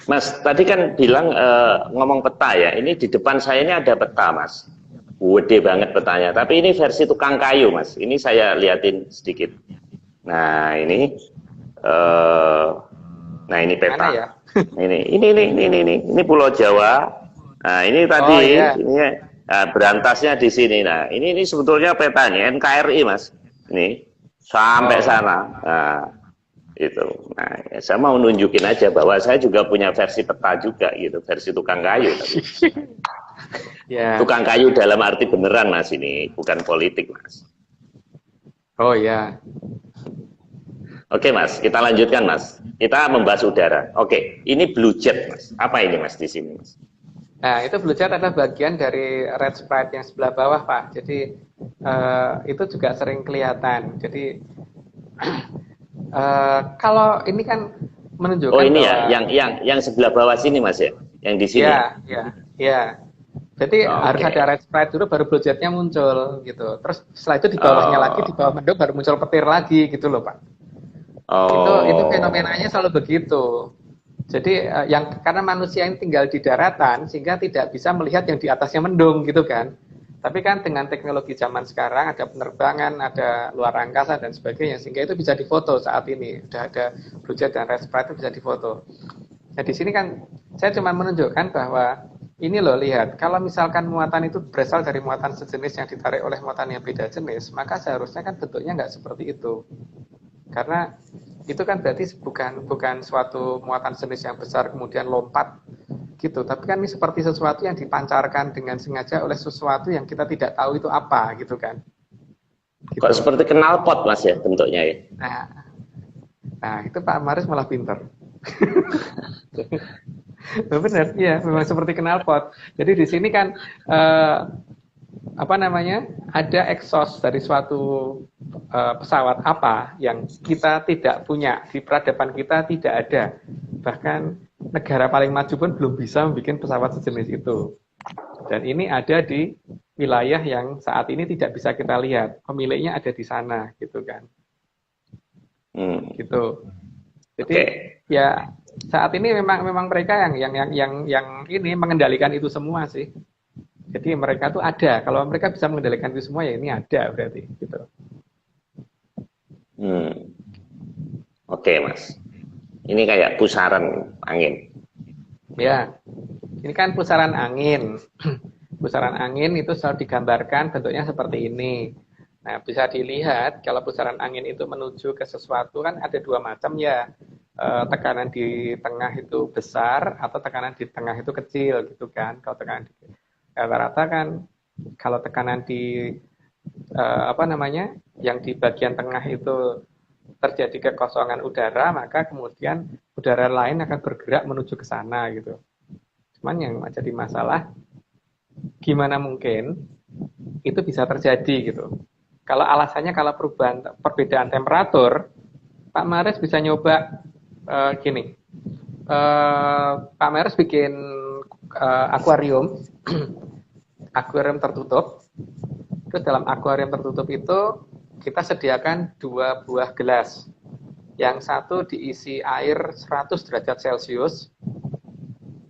Mas, tadi kan bilang ngomong peta ya. Ini di depan saya ini ada peta, Mas. Gede banget petanya, tapi ini versi tukang kayu Mas. Ini saya liatin sedikit. Nah ini peta. Ya? ini Pulau Jawa. Nah ini tadi ini Berantasnya di sini. Nah ini sebetulnya petanya NKRI Mas. Ini sampai sana. Nah itu. Nah saya mau nunjukin aja bahwa saya juga punya versi peta juga gitu, versi tukang kayu. Tapi. Ya. Tukang kayu dalam arti beneran Mas, ini bukan politik Mas. Oh ya. Oke Mas, kita lanjutkan Mas. Kita membahas udara. Oke, ini Blue Jet Mas. Apa ini Mas di sini Mas? Nah itu Blue Jet adalah bagian dari Red Sprite yang sebelah bawah Pak. Jadi itu juga sering kelihatan. Jadi kalau ini kan menunjukkan. Oh ini bahwa, ya, yang sebelah bawah sini Mas ya, yang di sini. Ya. Jadi harus ada red sprite dulu baru Blue Jet-nya muncul gitu. Terus setelah itu di bawahnya lagi, di bawah mendung baru muncul petir lagi gitu loh Pak. Itu fenomenanya selalu begitu. Jadi karena manusia yang tinggal di daratan sehingga tidak bisa melihat yang di atasnya mendung gitu kan. Tapi kan dengan teknologi zaman sekarang ada penerbangan, ada luar angkasa dan sebagainya sehingga itu bisa difoto saat ini. Udah ada Blue Jet dan red sprite itu bisa difoto. Nah, di sini kan saya cuma menunjukkan bahwa ini loh, lihat, kalau misalkan muatan itu berasal dari muatan sejenis yang ditarik oleh muatan yang beda jenis, maka seharusnya kan bentuknya nggak seperti itu. Karena itu kan berarti bukan suatu muatan jenis yang besar kemudian lompat gitu, tapi kan ini seperti sesuatu yang dipancarkan dengan sengaja oleh sesuatu yang kita tidak tahu itu apa gitu kan. Kok Gitu. seperti knalpot Mas ya bentuknya ya? Nah itu Pak Maris malah pinter. Benar, iya, memang seperti knalpot. Jadi di sini kan apa namanya, ada exhaust dari suatu pesawat apa yang kita tidak punya, di peradaban kita tidak ada. Bahkan negara paling maju pun belum bisa membuat pesawat sejenis itu. Dan ini ada di wilayah yang saat ini tidak bisa kita lihat, pemiliknya ada di sana, gitu kan. Gitu. Jadi ya saat ini memang mereka yang ini mengendalikan itu semua sih. Jadi mereka tuh ada. Kalau mereka bisa mengendalikan itu semua ya ini ada berarti gitu. Oke, Mas. Ini kayak pusaran angin. Ya. Ini kan pusaran angin. Pusaran angin itu selalu digambarkan bentuknya seperti ini. Nah, bisa dilihat kalau pusaran angin itu menuju ke sesuatu kan ada dua macam ya. Tekanan di tengah itu besar atau tekanan di tengah itu kecil gitu kan. Kalau tekanan di rata-rata kan, kalau tekanan di apa namanya, yang di bagian tengah itu terjadi kekosongan udara, maka kemudian udara lain akan bergerak menuju ke sana gitu. Cuman yang jadi masalah, gimana mungkin itu bisa terjadi gitu. Kalau alasannya kalau perbedaan temperatur, Pak Maris bisa nyoba gini. Pak Maris bikin akuarium tertutup. Terus dalam akuarium tertutup itu kita sediakan 2 buah gelas. Yang satu diisi air 100 derajat Celcius,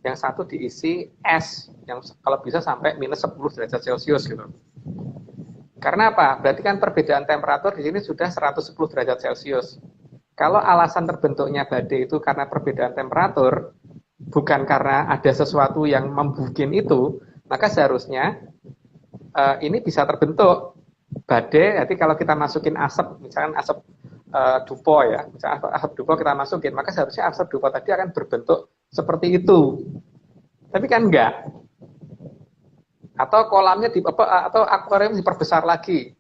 yang satu diisi es yang kalau bisa sampai minus 10 derajat Celcius gitu. Karena apa? Berarti kan perbedaan temperatur di sini sudah 110 derajat Celcius. Kalau alasan terbentuknya badai itu karena perbedaan temperatur, bukan karena ada sesuatu yang membuat itu, maka seharusnya ini bisa terbentuk badai. Jadi kalau kita masukin asap, misalkan asap dupo ya, misalkan asap dupo kita masukin, maka seharusnya asap dupo tadi akan berbentuk seperti itu. Tapi kan enggak. Atau kolamnya atau akuarium diperbesar lagi.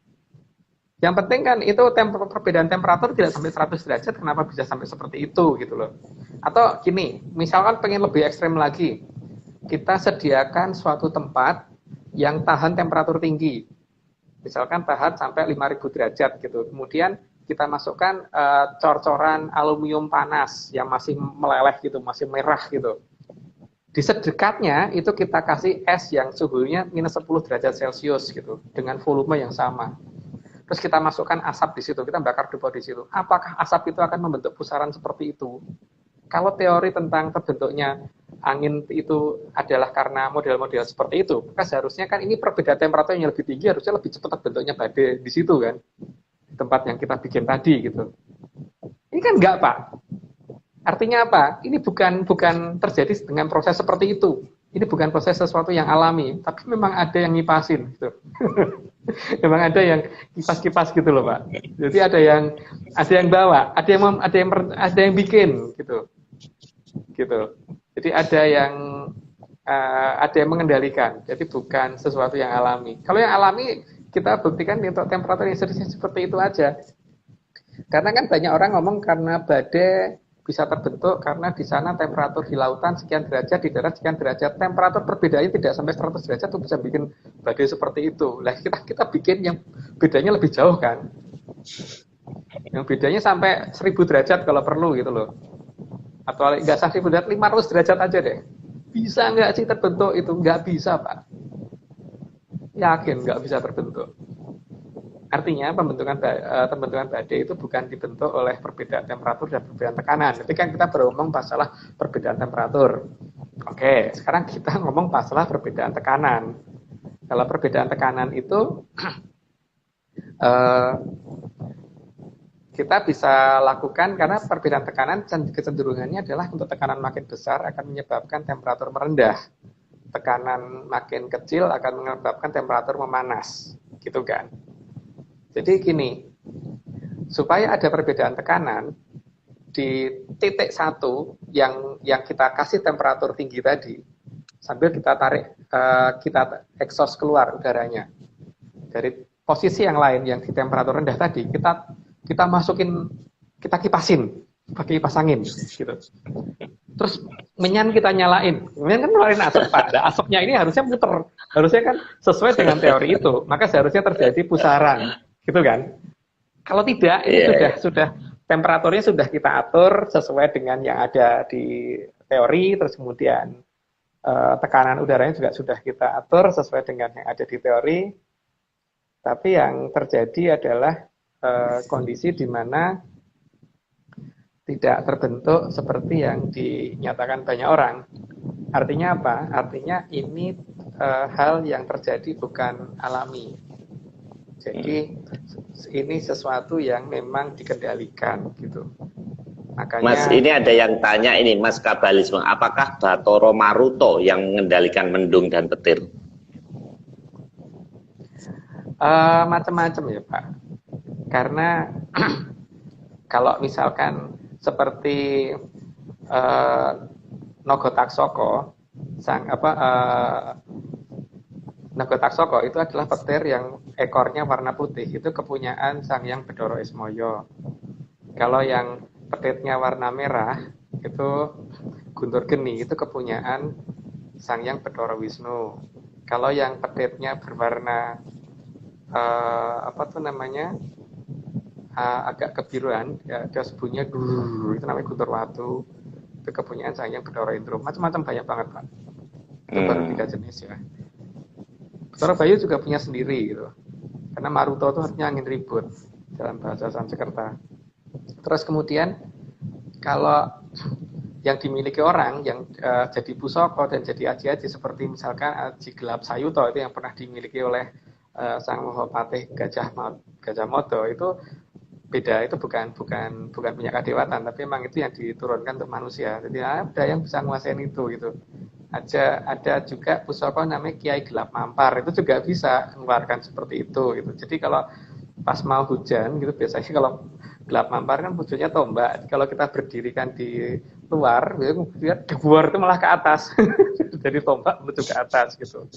Yang penting kan itu perbedaan temperatur tidak sampai 100 derajat, kenapa bisa sampai seperti itu gitu loh. Atau gini, misalkan pengen lebih ekstrem lagi, kita sediakan suatu tempat yang tahan temperatur tinggi. Misalkan tahan sampai 5.000 derajat gitu. Kemudian kita masukkan cor-coran aluminium panas yang masih meleleh gitu, masih merah gitu. Di sedekatnya itu kita kasih es yang suhunya minus 10 derajat Celcius gitu, dengan volume yang sama. Terus kita masukkan asap di situ, kita bakar dupo di situ. Apakah asap itu akan membentuk pusaran seperti itu? Kalau teori tentang terbentuknya angin itu adalah karena model-model seperti itu, maka seharusnya kan ini perbedaan temperatur yang lebih tinggi, harusnya lebih cepat terbentuknya badai di situ kan, di tempat yang kita bikin tadi gitu. Ini kan enggak, Pak. Artinya apa? Ini bukan terjadi dengan proses seperti itu. Ini bukan proses sesuatu yang alami, tapi memang ada yang ngipasin gitu. Memang ada yang kipas-kipas gitu loh, Pak. Jadi ada yang bawa, ada yang bikin gitu. Gitu. Jadi ada yang mengendalikan. Jadi bukan sesuatu yang alami. Kalau yang alami kita buktikan untuk temperatur yang seperti itu aja. Karena kan banyak orang ngomong karena badai bisa terbentuk karena di sana temperatur di lautan sekian derajat, di darat sekian derajat. Temperatur perbedaannya tidak sampai 100 derajat itu bisa bikin badai seperti itu. Lah kita bikin yang bedanya lebih jauh kan. Yang bedanya sampai 1000 derajat kalau perlu gitu loh. Atau enggak sampai 1000 derajat, 500 derajat aja deh. Bisa enggak sih terbentuk itu? Enggak bisa, Pak. Yakin enggak bisa terbentuk. Artinya pembentukan badai itu bukan dibentuk oleh perbedaan temperatur dan perbedaan tekanan. Jadi kan kita beromong masalah perbedaan temperatur. Oke, sekarang kita ngomong masalah perbedaan tekanan. Kalau perbedaan tekanan itu kita bisa lakukan karena perbedaan tekanan kecenderungannya adalah untuk tekanan makin besar akan menyebabkan temperatur merendah. Tekanan makin kecil akan menyebabkan temperatur memanas, gitu kan. Jadi gini, supaya ada perbedaan tekanan di titik satu yang kita kasih temperatur tinggi tadi, sambil kita tarik, kita exhaust keluar udaranya dari posisi yang lain yang di temperatur rendah tadi, kita masukin, kita kipasin pakai kipas angin gitu. Terus menyan kita nyalain, menyan kan ngeluarin asap Pak. Nah, asapnya ini harusnya muter, harusnya kan sesuai dengan teori itu, maka seharusnya terjadi pusaran, gitu kan? Kalau tidak, ini sudah temperaturnya sudah kita atur sesuai dengan yang ada di teori, terus kemudian tekanan udaranya juga sudah kita atur sesuai dengan yang ada di teori. Tapi yang terjadi adalah kondisi di mana tidak terbentuk seperti yang dinyatakan banyak orang. Artinya apa? Artinya ini hal yang terjadi bukan alami. Jadi ini sesuatu yang memang dikendalikan gitu. Makanya, Mas, ini ada yang tanya ini, Mas Kabalisme, apakah Bathara Maruta yang mengendalikan mendung dan petir? Macam-macam ya Pak. Karena kalau misalkan seperti Nagataksaka, Nagataksaka itu adalah petir yang ekornya warna putih, itu kepunyaan Sang Hyang Bathara Ismaya. Kalau yang petirnya warna merah itu Guntur Geni, itu kepunyaan Sang Hyang Bathara Wisnu. Kalau yang petirnya berwarna agak kebiruan, ya, dia sebutnya itu namanya Guntur Watu, itu kepunyaan Sang Hyang Bathara Indra. Macam-macam banyak banget Pak. Itu baru 3 jenis ya. Bathara Bayu juga punya sendiri gitu. Karena Maruta itu artinya angin ribut dalam bahasa Sanskerta. Terus kemudian kalau yang dimiliki orang yang jadi pusaka dan jadi aji-aji seperti misalkan Aji Gelap Sayuta itu yang pernah dimiliki oleh Sang Mahapatih Gajah Mada, itu beda, itu bukan punya kadewatan, tapi memang itu yang diturunkan untuk manusia. Jadi ada yang bisa nguasain itu gitu. Ada juga pusaka namanya Kiai Gelap Mampar, itu juga bisa mengeluarkan seperti itu gitu. Jadi kalau pas mau hujan gitu, biasanya kalau gelap mampar kan wujudnya tombak. Kalau kita berdirikan di luar, dia debuar itu malah ke atas. Jadi tombak menuju ke atas gitu.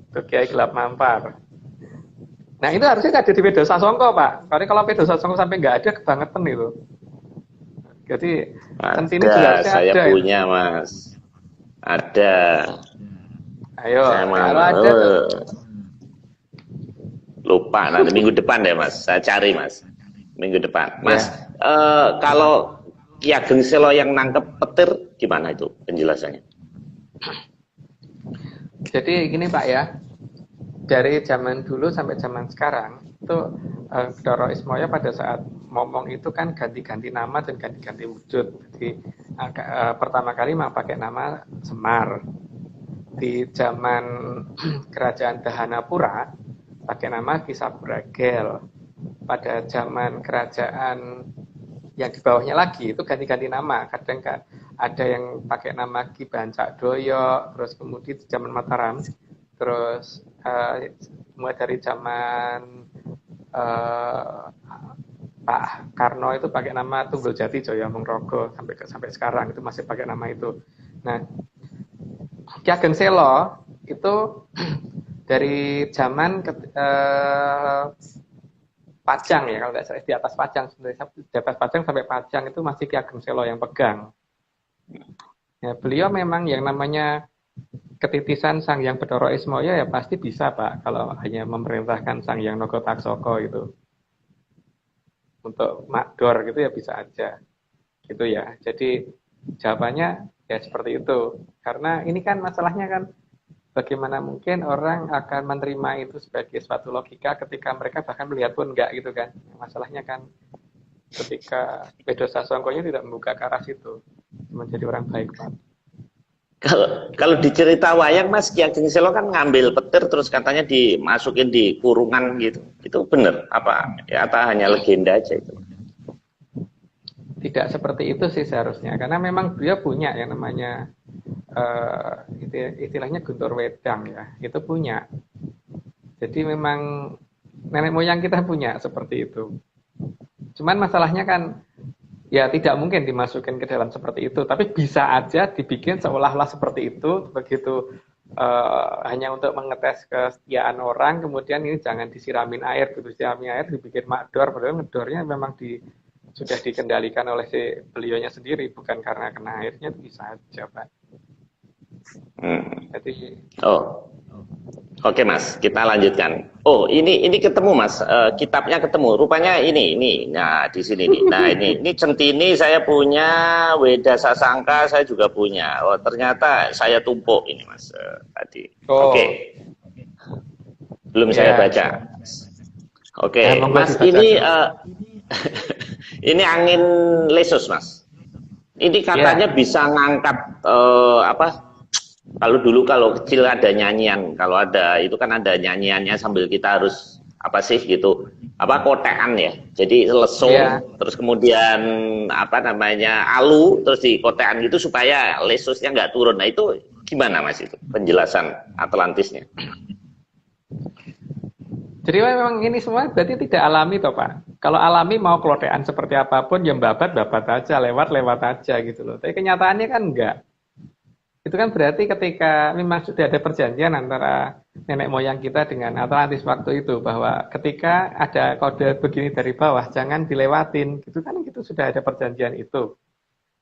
Itu Kiai Gelap Mampar. Nah itu harusnya nggak ada di Pedo Sasongko Pak. Karena kalau Pedo Sasongko sampai nggak ada, kebangetan itu. Jadi centini juga harusnya saya ada. Punya itu. Mas. Ada. Ayo, kalau ada. Lupa, nanti minggu depan deh Mas. Saya cari Mas. Minggu depan. Mas, kalau Ki Ageng Selo yang nangkep petir, gimana itu penjelasannya? Jadi gini Pak ya. Dari zaman dulu sampai zaman sekarang itu Bathara Ismaya pada saat ngomong itu kan ganti-ganti nama dan ganti-ganti wujud. Jadi pertama kali memang pakai nama Semar. Di zaman kerajaan Dahanapura pakai nama Ki Sabragel. Pada zaman kerajaan yang di bawahnya lagi itu ganti-ganti nama. Kadang kan ada yang pakai nama Ki Bancak Doyo, terus kemudian di zaman Mataram, terus mulai dari zaman Pak Karno itu pakai nama Tunggul Jati Jaya Mongrogo sampai sekarang itu masih pakai nama itu. Nah, Ki Ageng Selo itu dari zaman Pajang ya, kalau tidak salah di atas Pajang, di atas Pajang sampai Pajang itu masih Ki Ageng Selo yang pegang. Ya, beliau memang yang namanya ketitisan Sang Hyang Bathara Ismaya ya pasti bisa Pak, kalau hanya memerintahkan Sang Hyang Nagataksaka itu untuk makdor gitu ya bisa aja gitu ya. Jadi jawabannya ya seperti itu, karena ini kan masalahnya kan bagaimana mungkin orang akan menerima itu sebagai suatu logika ketika mereka bahkan melihat pun enggak gitu kan. Masalahnya kan ketika Pedo Sasongkonya tidak membuka ke arah situ, menjadi orang baik Pak. Kalau di cerita wayang Mas Ki Ageng Selo kan ngambil petir terus katanya dimasukin di kurungan gitu. Itu benar apa? Ya, atau hanya legenda aja itu? Tidak seperti itu sih seharusnya, karena memang dia punya yang namanya istilahnya guntur wedang ya, itu punya. Jadi memang nenek moyang kita punya seperti itu. Cuman masalahnya kan ya tidak mungkin dimasukin ke dalam seperti itu, tapi bisa aja dibikin seolah-olah seperti itu, begitu hanya untuk mengetes kesetiaan orang, kemudian ini jangan disiramin air, begitu disiramin air dibikin makdor, padahal ngedornya memang sudah dikendalikan oleh si beliaunya sendiri, bukan karena kena airnya, itu bisa aja Pak. Jadi, Oke Mas, kita lanjutkan. Oh ini ketemu Mas, kitabnya ketemu. Rupanya ini. Nah di sini nih. Nah ini Centini saya punya, Weda Sasangka saya juga punya. Oh ternyata saya tumpuk ini Mas tadi. Oke. Belum saya baca. Oke, Mas ini ini angin lesus Mas. Ini katanya bisa ngangkat kalau dulu kalau kecil ada nyanyian, kalau ada itu kan ada nyanyiannya sambil kita harus kotekan ya. Jadi lesung, terus kemudian alu, terus di kotekan gitu supaya lesusnya nggak turun. Nah itu gimana Mas itu penjelasan Atlantisnya? Jadi memang ini semua berarti tidak alami toh Pak. Kalau alami mau klotekan seperti apapun, ya babat aja, lewat aja gitu loh. Tapi kenyataannya kan enggak. Itu kan berarti ketika memang sudah ada perjanjian antara nenek moyang kita dengan Atlantis waktu itu, bahwa ketika ada kode begini dari bawah jangan dilewatin, gitu kan, gitu sudah ada perjanjian itu.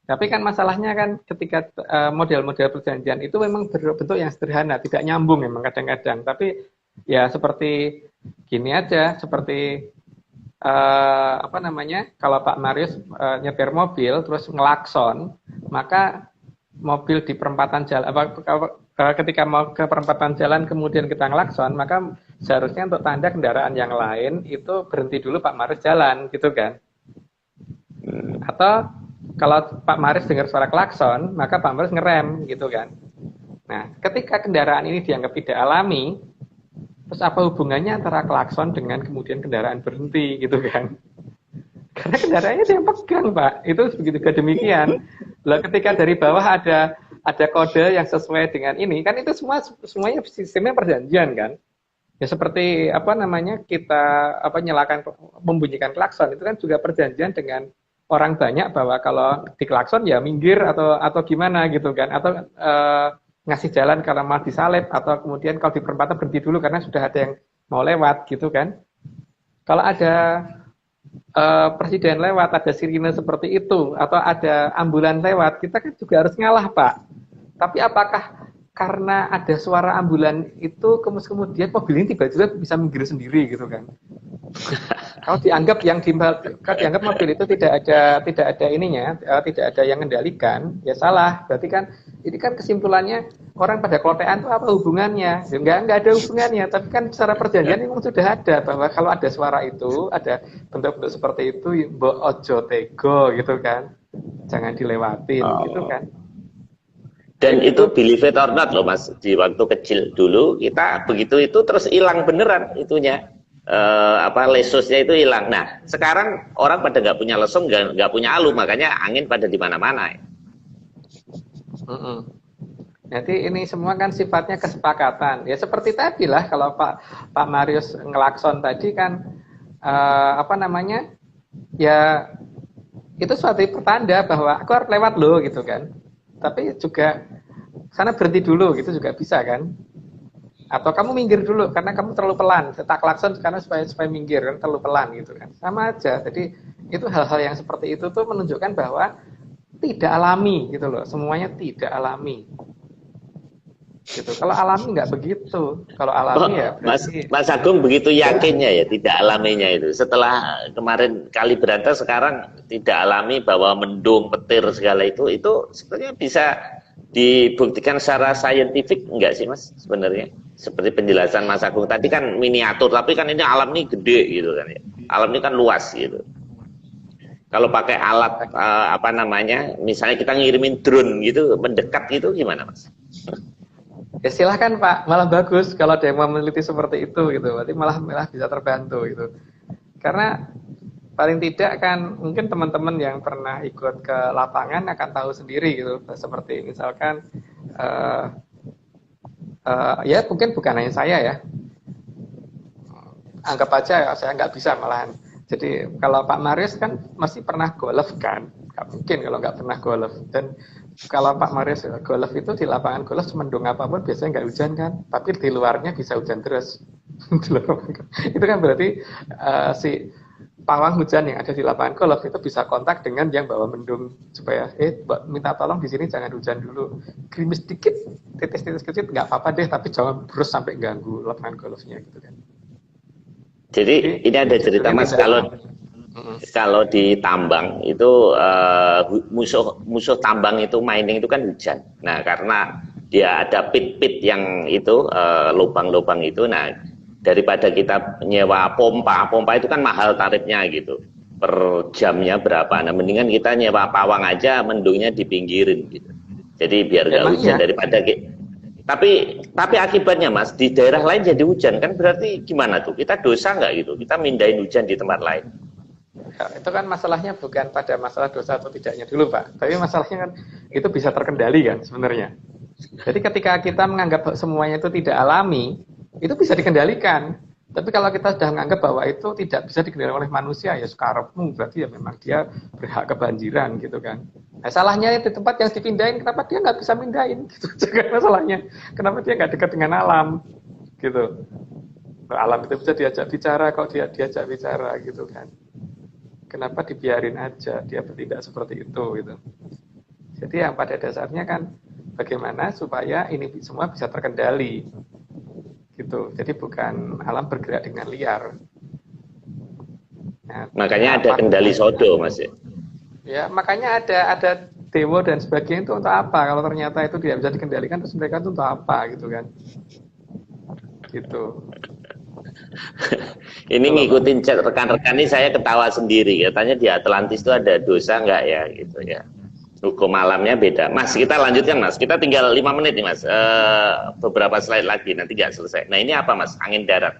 Tapi kan masalahnya kan ketika model-model perjanjian itu memang berbentuk yang sederhana, tidak nyambung memang kadang-kadang. Tapi ya seperti gini aja, seperti kalau Pak Marius nyetir mobil terus ngelakson, maka mobil di perempatan jalan, ketika mau ke perempatan jalan kemudian kita ngelakson, maka seharusnya untuk tanda kendaraan yang lain itu berhenti dulu Pak Marius jalan, gitu kan? Atau kalau Pak Marius dengar suara klakson, maka Pak Marius ngerem, gitu kan? Nah, ketika kendaraan ini dianggap tidak alami, terus apa hubungannya antara klakson dengan kemudian kendaraan berhenti, gitu kan? Karena kendaraannya dia yang pegang, Pak. Itu begitu demikian. Lah ketika dari bawah ada kode yang sesuai dengan ini, kan itu semuanya sistemnya perjanjian kan? Ya seperti kita nyalakan membunyikan klakson, itu kan juga perjanjian dengan orang banyak bahwa kalau di klakson ya minggir atau gimana gitu kan, atau ngasih jalan karena mau disalib, atau kemudian kalau di perempatan berhenti dulu karena sudah ada yang mau lewat gitu kan. Kalau ada presiden lewat, ada sirine seperti itu, atau ada ambulan lewat, kita kan juga harus ngalah Pak. Tapi apakah karena ada suara ambulan itu kemudian mobil ini tiba-tiba bisa minggir sendiri gitu kan? Kalau dianggap dianggap mobil itu tidak ada ininya, tidak ada yang mengendalikan, ya salah. Berarti kan ini kan kesimpulannya orang pada klotekan itu apa hubungannya? Ya, enggak ada hubungannya. Tapi kan secara perjanjian memang sudah ada bahwa kalau ada suara itu, ada bentuk-bentuk seperti itu, mbok ojo tego gitu kan, jangan dilewatin gitu kan. Dan itu believe it or not loh Mas, di waktu kecil dulu kita begitu itu terus hilang beneran itunya. Lesusnya itu hilang. Nah, sekarang orang pada nggak punya lesung, nggak punya alu, makanya angin pada di mana-mana. Jadi ini semua kan sifatnya kesepakatan. Ya seperti tadi lah, kalau Pak Marius ngelakson tadi kan ya itu suatu pertanda bahwa aku harus lewat loh gitu kan. Tapi juga sana berhenti dulu gitu juga bisa kan. Atau kamu minggir dulu karena kamu terlalu pelan. Tak klakson karena supaya minggir kan terlalu pelan gitu kan. Sama aja. Jadi itu hal-hal yang seperti itu tuh menunjukkan bahwa tidak alami gitu loh. Semuanya tidak alami. Gitu. Kalau alami nggak begitu. Kalau alami ya berarti... Mas Agung begitu yakinnya ya tidak alaminya itu. Setelah kemarin kali berantas, sekarang tidak alami bahwa mendung, petir segala itu sebenarnya bisa dibuktikan secara saintifik enggak sih Mas sebenarnya? Seperti penjelasan Mas Agung tadi kan miniatur, tapi kan ini alam ini gede gitu kan ya. Alam ini kan luas gitu. Kalau pakai alat apa namanya, misalnya kita ngirimin drone gitu, mendekat gitu gimana Mas? Ya silahkan Pak, malah bagus kalau ada yang mau meneliti seperti itu gitu, berarti malah bisa terbantu gitu. Karena paling tidak kan mungkin teman-teman yang pernah ikut ke lapangan akan tahu sendiri gitu, seperti misalkan ya mungkin bukan hanya saya ya, anggap aja saya nggak bisa malahan. Jadi kalau Pak Marius kan masih pernah golf kan, nggak mungkin kalau nggak pernah golf. Dan kalau Pak Marius golf itu di lapangan golf semendung apapun biasanya nggak hujan kan, tapi di luarnya bisa hujan terus. Itu kan berarti si pawang hujan yang ada di lapangan golf itu bisa kontak dengan yang bawa mendung supaya minta tolong di sini jangan hujan dulu, gerimis dikit, titis-titis kecil nggak apa-apa deh, tapi jangan terus sampai ganggu lapangan golfnya gitu kan. Jadi ini ada cerita Mas, kalau di tambang itu musuh tambang itu mining itu kan hujan. Nah karena dia ada pit-pit yang itu lubang-lubang itu, nah daripada kita nyewa pompa itu kan mahal tarifnya gitu, per jamnya berapa. Nah mendingan kita nyewa pawang aja, mendungnya dipinggirin gitu. Jadi biar nggak hujan daripada tapi akibatnya Mas di daerah lain jadi hujan kan, berarti gimana tuh? Kita dosa nggak gitu? Kita mindahin hujan di tempat lain? Ya, itu kan masalahnya bukan pada masalah dosa atau tidaknya dulu Pak, tapi masalahnya kan itu bisa terkendali kan sebenarnya. Jadi ketika kita menganggap semuanya itu tidak alami, itu bisa dikendalikan. Tapi kalau kita sudah menganggap bahwa itu tidak bisa dikendalikan oleh manusia, ya sekarang berarti ya memang dia berhak kebanjiran gitu kan. Nah, salahnya di tempat yang dipindahin, kenapa dia nggak bisa mindahin? Gitu juga masalahnya. Kenapa dia nggak dekat dengan alam? Gitu. Alam itu bisa diajak bicara, kok dia diajak bicara gitu kan. Kenapa dibiarin aja dia bertindak seperti itu gitu. Jadi yang pada dasarnya kan bagaimana supaya ini semua bisa terkendali. Gitu. Jadi bukan alam bergerak dengan liar. Nah, makanya ada kendali sodo Mas ya. Ya, makanya ada dewa dan sebagainya itu untuk apa? Kalau ternyata itu tidak bisa dikendalikan, terus mereka itu untuk apa gitu kan? Gitu. Ini ngikutin chat rekan-rekan ini saya ketawa sendiri. Katanya di Atlantis itu ada dosa nggak ya gitu ya. Hukum alamnya beda. Mas, kita lanjutkan Mas. Kita tinggal 5 menit nih Mas. Beberapa slide lagi, nanti nggak selesai. Nah ini apa Mas? Angin darat.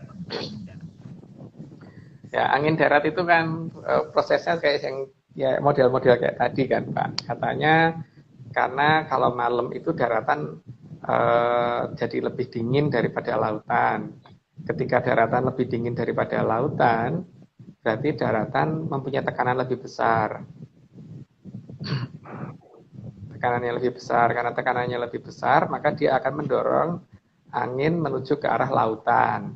Ya, angin darat itu kan prosesnya kayak yang ya model-model kayak tadi kan Pak. Katanya karena kalau malam itu daratan jadi lebih dingin daripada lautan. Ketika daratan lebih dingin daripada lautan, berarti daratan mempunyai tekanan lebih besar. Tekanannya lebih besar, karena tekanannya lebih besar, maka dia akan mendorong angin menuju ke arah lautan.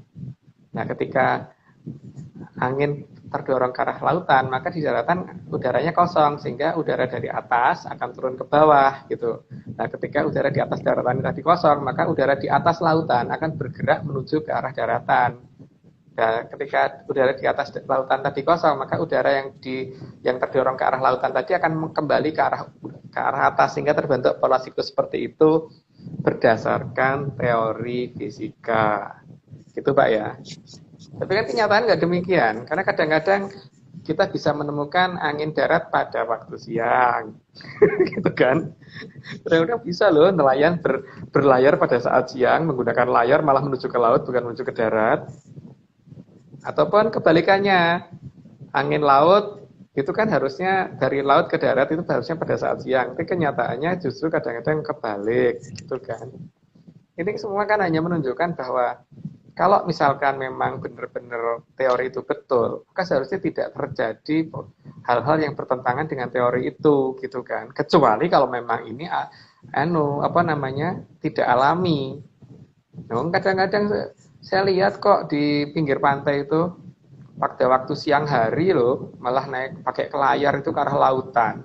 Nah, ketika angin terdorong ke arah lautan, maka di daratan udaranya kosong, sehingga udara dari atas akan turun ke bawah, gitu. Nah, ketika udara di atas daratan tadi kosong, maka udara di atas lautan akan bergerak menuju ke arah daratan. Dan ketika udara di atas lautan tadi kosong, maka udara yang terdorong ke arah lautan tadi akan kembali ke arah atas, sehingga terbentuk pola siklus seperti itu berdasarkan teori fisika. Gitu Pak ya. Tapi kan kenyataan nggak demikian, karena kadang-kadang kita bisa menemukan angin darat pada waktu siang, gitu kan. Ternyata bisa loh nelayan berlayar pada saat siang, menggunakan layar malah menuju ke laut bukan menuju ke darat. Ataupun kebalikannya, angin laut itu kan harusnya dari laut ke darat itu harusnya pada saat siang. Tapi kenyataannya justru kadang-kadang kebalik, gitu kan. Ini semua kan hanya menunjukkan bahwa kalau misalkan memang benar-benar teori itu betul, maka seharusnya tidak terjadi hal-hal yang bertentangan dengan teori itu, gitu kan. Kecuali kalau memang ini tidak alami. Nah, kadang-kadang saya lihat kok di pinggir pantai itu pada waktu siang hari loh malah naik pakai layar itu ke arah lautan,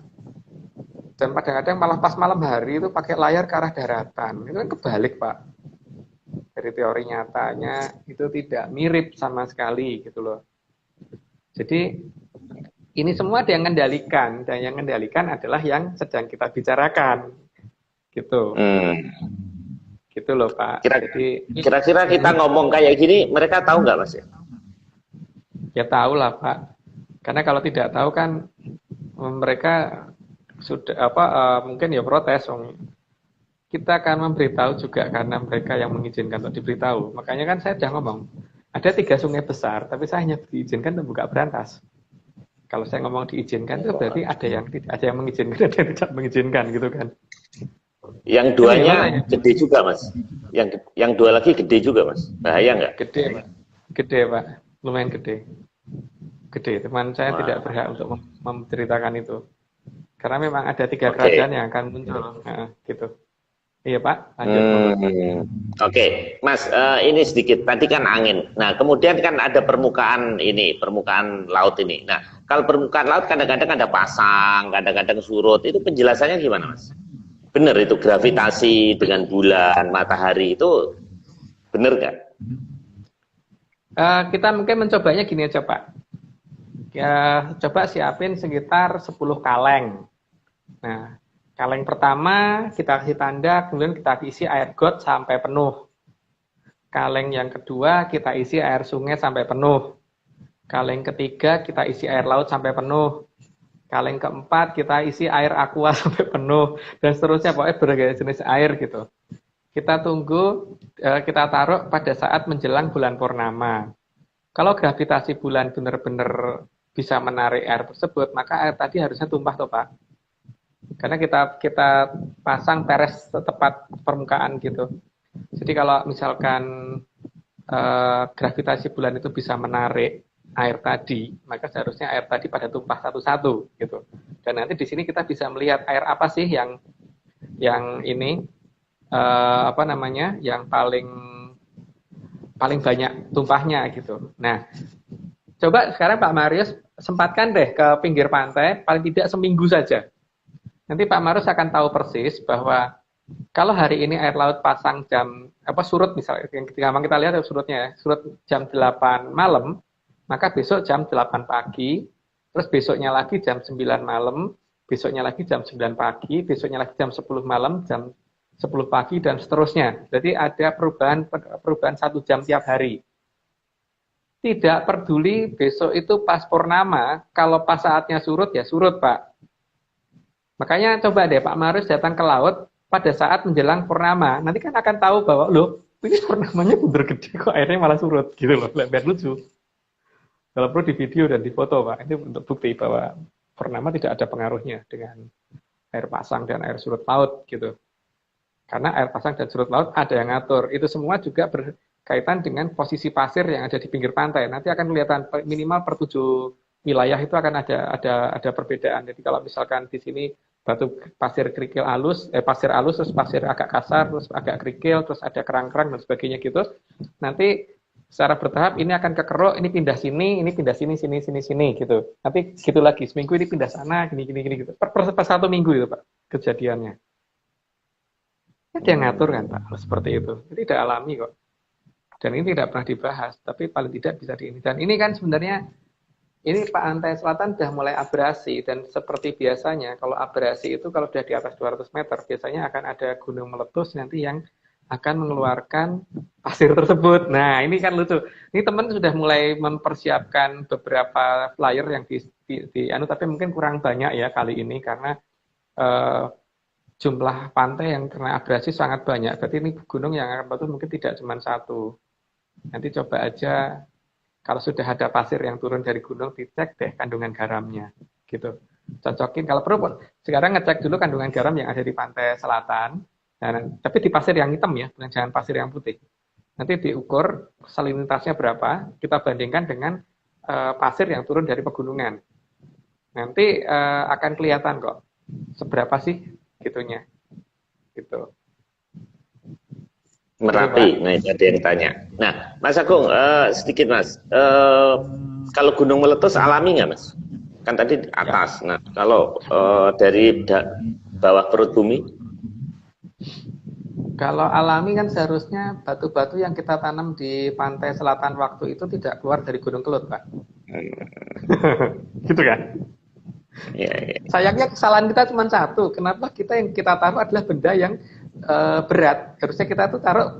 dan kadang-kadang malah pas malam hari itu pakai layar ke arah daratan. Itu kan kebalik Pak, dari teori nyatanya itu tidak mirip sama sekali gitu loh. Jadi ini semua ada yang mengendalikan, dan yang mengendalikan adalah yang sedang kita bicarakan gitu. Gitu loh Pak. Kira-kira kita ngomong kayak gini, mereka tahu nggak Mas ya? Ya tahu lah Pak. Karena kalau tidak tahu kan mereka sudah mungkin ya protes. Kita akan memberitahu juga karena mereka yang mengizinkan untuk diberitahu. Makanya kan saya sudah ngomong, ada 3 sungai besar, tapi saya hanya diizinkan untuk buka berantas. Kalau saya ngomong diizinkan itu berarti ada yang mengizinkan, ada yang tidak mengizinkan gitu kan. Yang duanya gede juga Mas. Yang 2 lagi gede juga Mas. Bahaya nggak? Gede Pak. Gede Pak. Lumayan gede. Gede. Teman saya tidak berhak untuk menceritakan itu. Karena memang ada 3 kerajaan yang akan muncul. Nah, gitu. Iya Pak, lanjut. Oke, Mas, ini sedikit. Tadi kan angin. Nah, kemudian kan ada permukaan laut ini. Nah, kalau permukaan laut kadang-kadang ada pasang, kadang-kadang surut. Itu penjelasannya gimana, Mas? Benar itu gravitasi dengan bulan, matahari itu benar nggak? Kita mungkin mencobanya gini aja Pak. Coba siapin sekitar 10 kaleng. Nah, kaleng pertama kita kasih tanda, kemudian kita isi air got sampai penuh. Kaleng yang kedua kita isi air sungai sampai penuh. Kaleng ketiga kita isi air laut sampai penuh. Kaleng keempat kita isi air aqua sampai penuh. Dan seterusnya, pokoknya berbagai jenis air gitu. Kita tunggu, kita taruh pada saat menjelang bulan purnama. Kalau gravitasi bulan benar-benar bisa menarik air tersebut, maka air tadi harusnya tumpah toh Pak. Karena kita pasang peres tepat permukaan gitu. Jadi kalau misalkan gravitasi bulan itu bisa menarik air tadi, maka seharusnya air tadi pada tumpah satu-satu gitu. Dan nanti di sini kita bisa melihat air apa sih yang ini yang paling banyak tumpahnya gitu. Nah, coba sekarang Pak Marius sempatkan deh ke pinggir pantai, paling tidak seminggu saja. Nanti Pak Marus akan tahu persis bahwa kalau hari ini air laut pasang surut misalnya, yang kita lihat surutnya ya, surut jam 8 malam, maka besok jam 8 pagi, terus besoknya lagi jam 9 malam, besoknya lagi jam 9 pagi, besoknya lagi jam 10 malam, jam 10 pagi, dan seterusnya. Jadi ada perubahan 1 jam tiap hari. Tidak peduli besok itu pas purnama, kalau pas saatnya surut ya surut Pak. Makanya coba deh Pak Marus datang ke laut pada saat menjelang purnama. Nanti kan akan tahu bahwa, loh, ini purnamanya bener gede kok airnya malah surut. Gitu loh, biar lucu. Kalau perlu di video dan di foto Pak. Ini untuk bukti bahwa purnama tidak ada pengaruhnya dengan air pasang dan air surut laut gitu. Karena air pasang dan surut laut ada yang ngatur. Itu semua juga berkaitan dengan posisi pasir yang ada di pinggir pantai. Nanti akan kelihatan minimal per 7 wilayah itu akan ada perbedaan. Jadi kalau misalkan di sini pasir halus, terus pasir agak kasar, terus agak kerikil, terus ada kerang-kerang dan sebagainya gitu. Nanti secara bertahap ini akan kekeruk, ini pindah sini sini gitu. Nanti gitu lagi, seminggu ini pindah sana, gini gitu. Per 1 minggu itu Pak kejadiannya. Ada yang ngatur kan Pak, seperti itu. Jadi tidak alami kok. Dan ini tidak pernah dibahas, tapi paling tidak bisa ini. Dan ini kan sebenarnya ini pantai selatan sudah mulai abrasi, dan seperti biasanya kalau abrasi itu kalau sudah di atas 200 meter biasanya akan ada gunung meletus nanti yang akan mengeluarkan pasir tersebut. Nah ini kan lucu. Ini teman sudah mulai mempersiapkan beberapa flyer yang tapi mungkin kurang banyak ya kali ini karena jumlah pantai yang kena abrasi sangat banyak. Berarti ini gunung yang akan meletus mungkin tidak cuma 1. Nanti coba aja. Kalau sudah ada pasir yang turun dari gunung, dicek deh kandungan garamnya, gitu. Cocokin, kalau perlu, sekarang ngecek dulu kandungan garam yang ada di pantai selatan, tapi di pasir yang hitam ya, jangan pasir yang putih. Nanti diukur salinitasnya berapa, kita bandingkan dengan pasir yang turun dari pegunungan. Nanti akan kelihatan kok, seberapa sih gitunya, gitu. Merapi, nah itu ada yang tanya. Nah, Mas Agung, sedikit Mas, kalau gunung meletus alami nggak Mas? Kan tadi atas, nah kalau dari bawah perut bumi? Kalau alami kan seharusnya batu-batu yang kita tanam di pantai selatan waktu itu tidak keluar dari Gunung Kelut, Pak. Gitu kan? Ya. Sayangnya kesalahan kita cuma 1, kenapa yang kita taruh adalah benda yang berat. Harusnya kita tuh taruh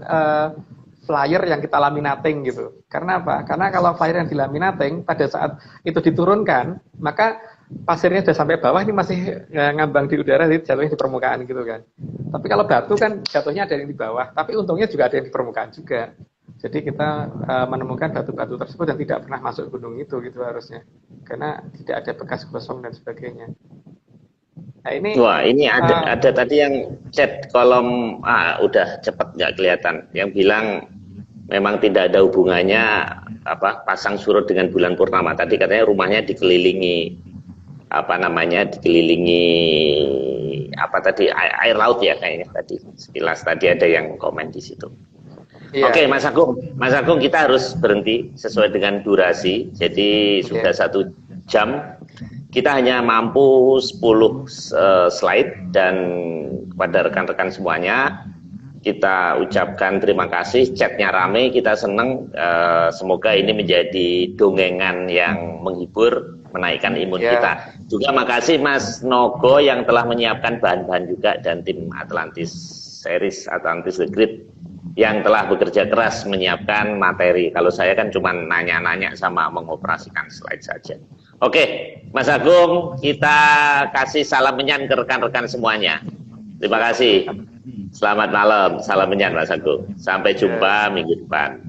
flyer yang kita laminating gitu. Karena apa? Karena kalau flyer yang dilaminating pada saat itu diturunkan, maka pasirnya udah sampai bawah, ini masih ngambang di udara, jadi jatuhnya di permukaan gitu kan. Tapi kalau batu kan jatuhnya ada yang di bawah, tapi untungnya juga ada yang di permukaan juga. Jadi kita menemukan batu-batu tersebut dan tidak pernah masuk gunung itu gitu harusnya, karena tidak ada bekas gosong dan sebagainya. Nah ini, Wah, ini ada tadi yang chat kolom udah cepet nggak kelihatan, yang bilang memang tidak ada hubungannya pasang surut dengan bulan purnama. Tadi katanya rumahnya dikelilingi dikelilingi air laut ya kayaknya tadi. Sekilas tadi ada yang komen di situ. iya. Oke, Mas Agung kita harus berhenti sesuai dengan durasi. Jadi sudah 1 jam. Kita hanya mampu 10 slide, dan kepada rekan-rekan semuanya kita ucapkan terima kasih. Chatnya rame, kita senang. Semoga ini menjadi dongengan yang menghibur, menaikkan imun kita. Juga makasih Mas Nogo yang telah menyiapkan bahan-bahan juga, dan tim Atlantis Series, Atlantis The Great, yang telah bekerja keras menyiapkan materi. Kalau saya kan cuma nanya-nanya sama mengoperasikan slide saja. Oke, Mas Agung, kita kasih salam menyan ke rekan-rekan semuanya. Terima kasih. Selamat malam, salam menyan Mas Agung. Sampai jumpa minggu depan.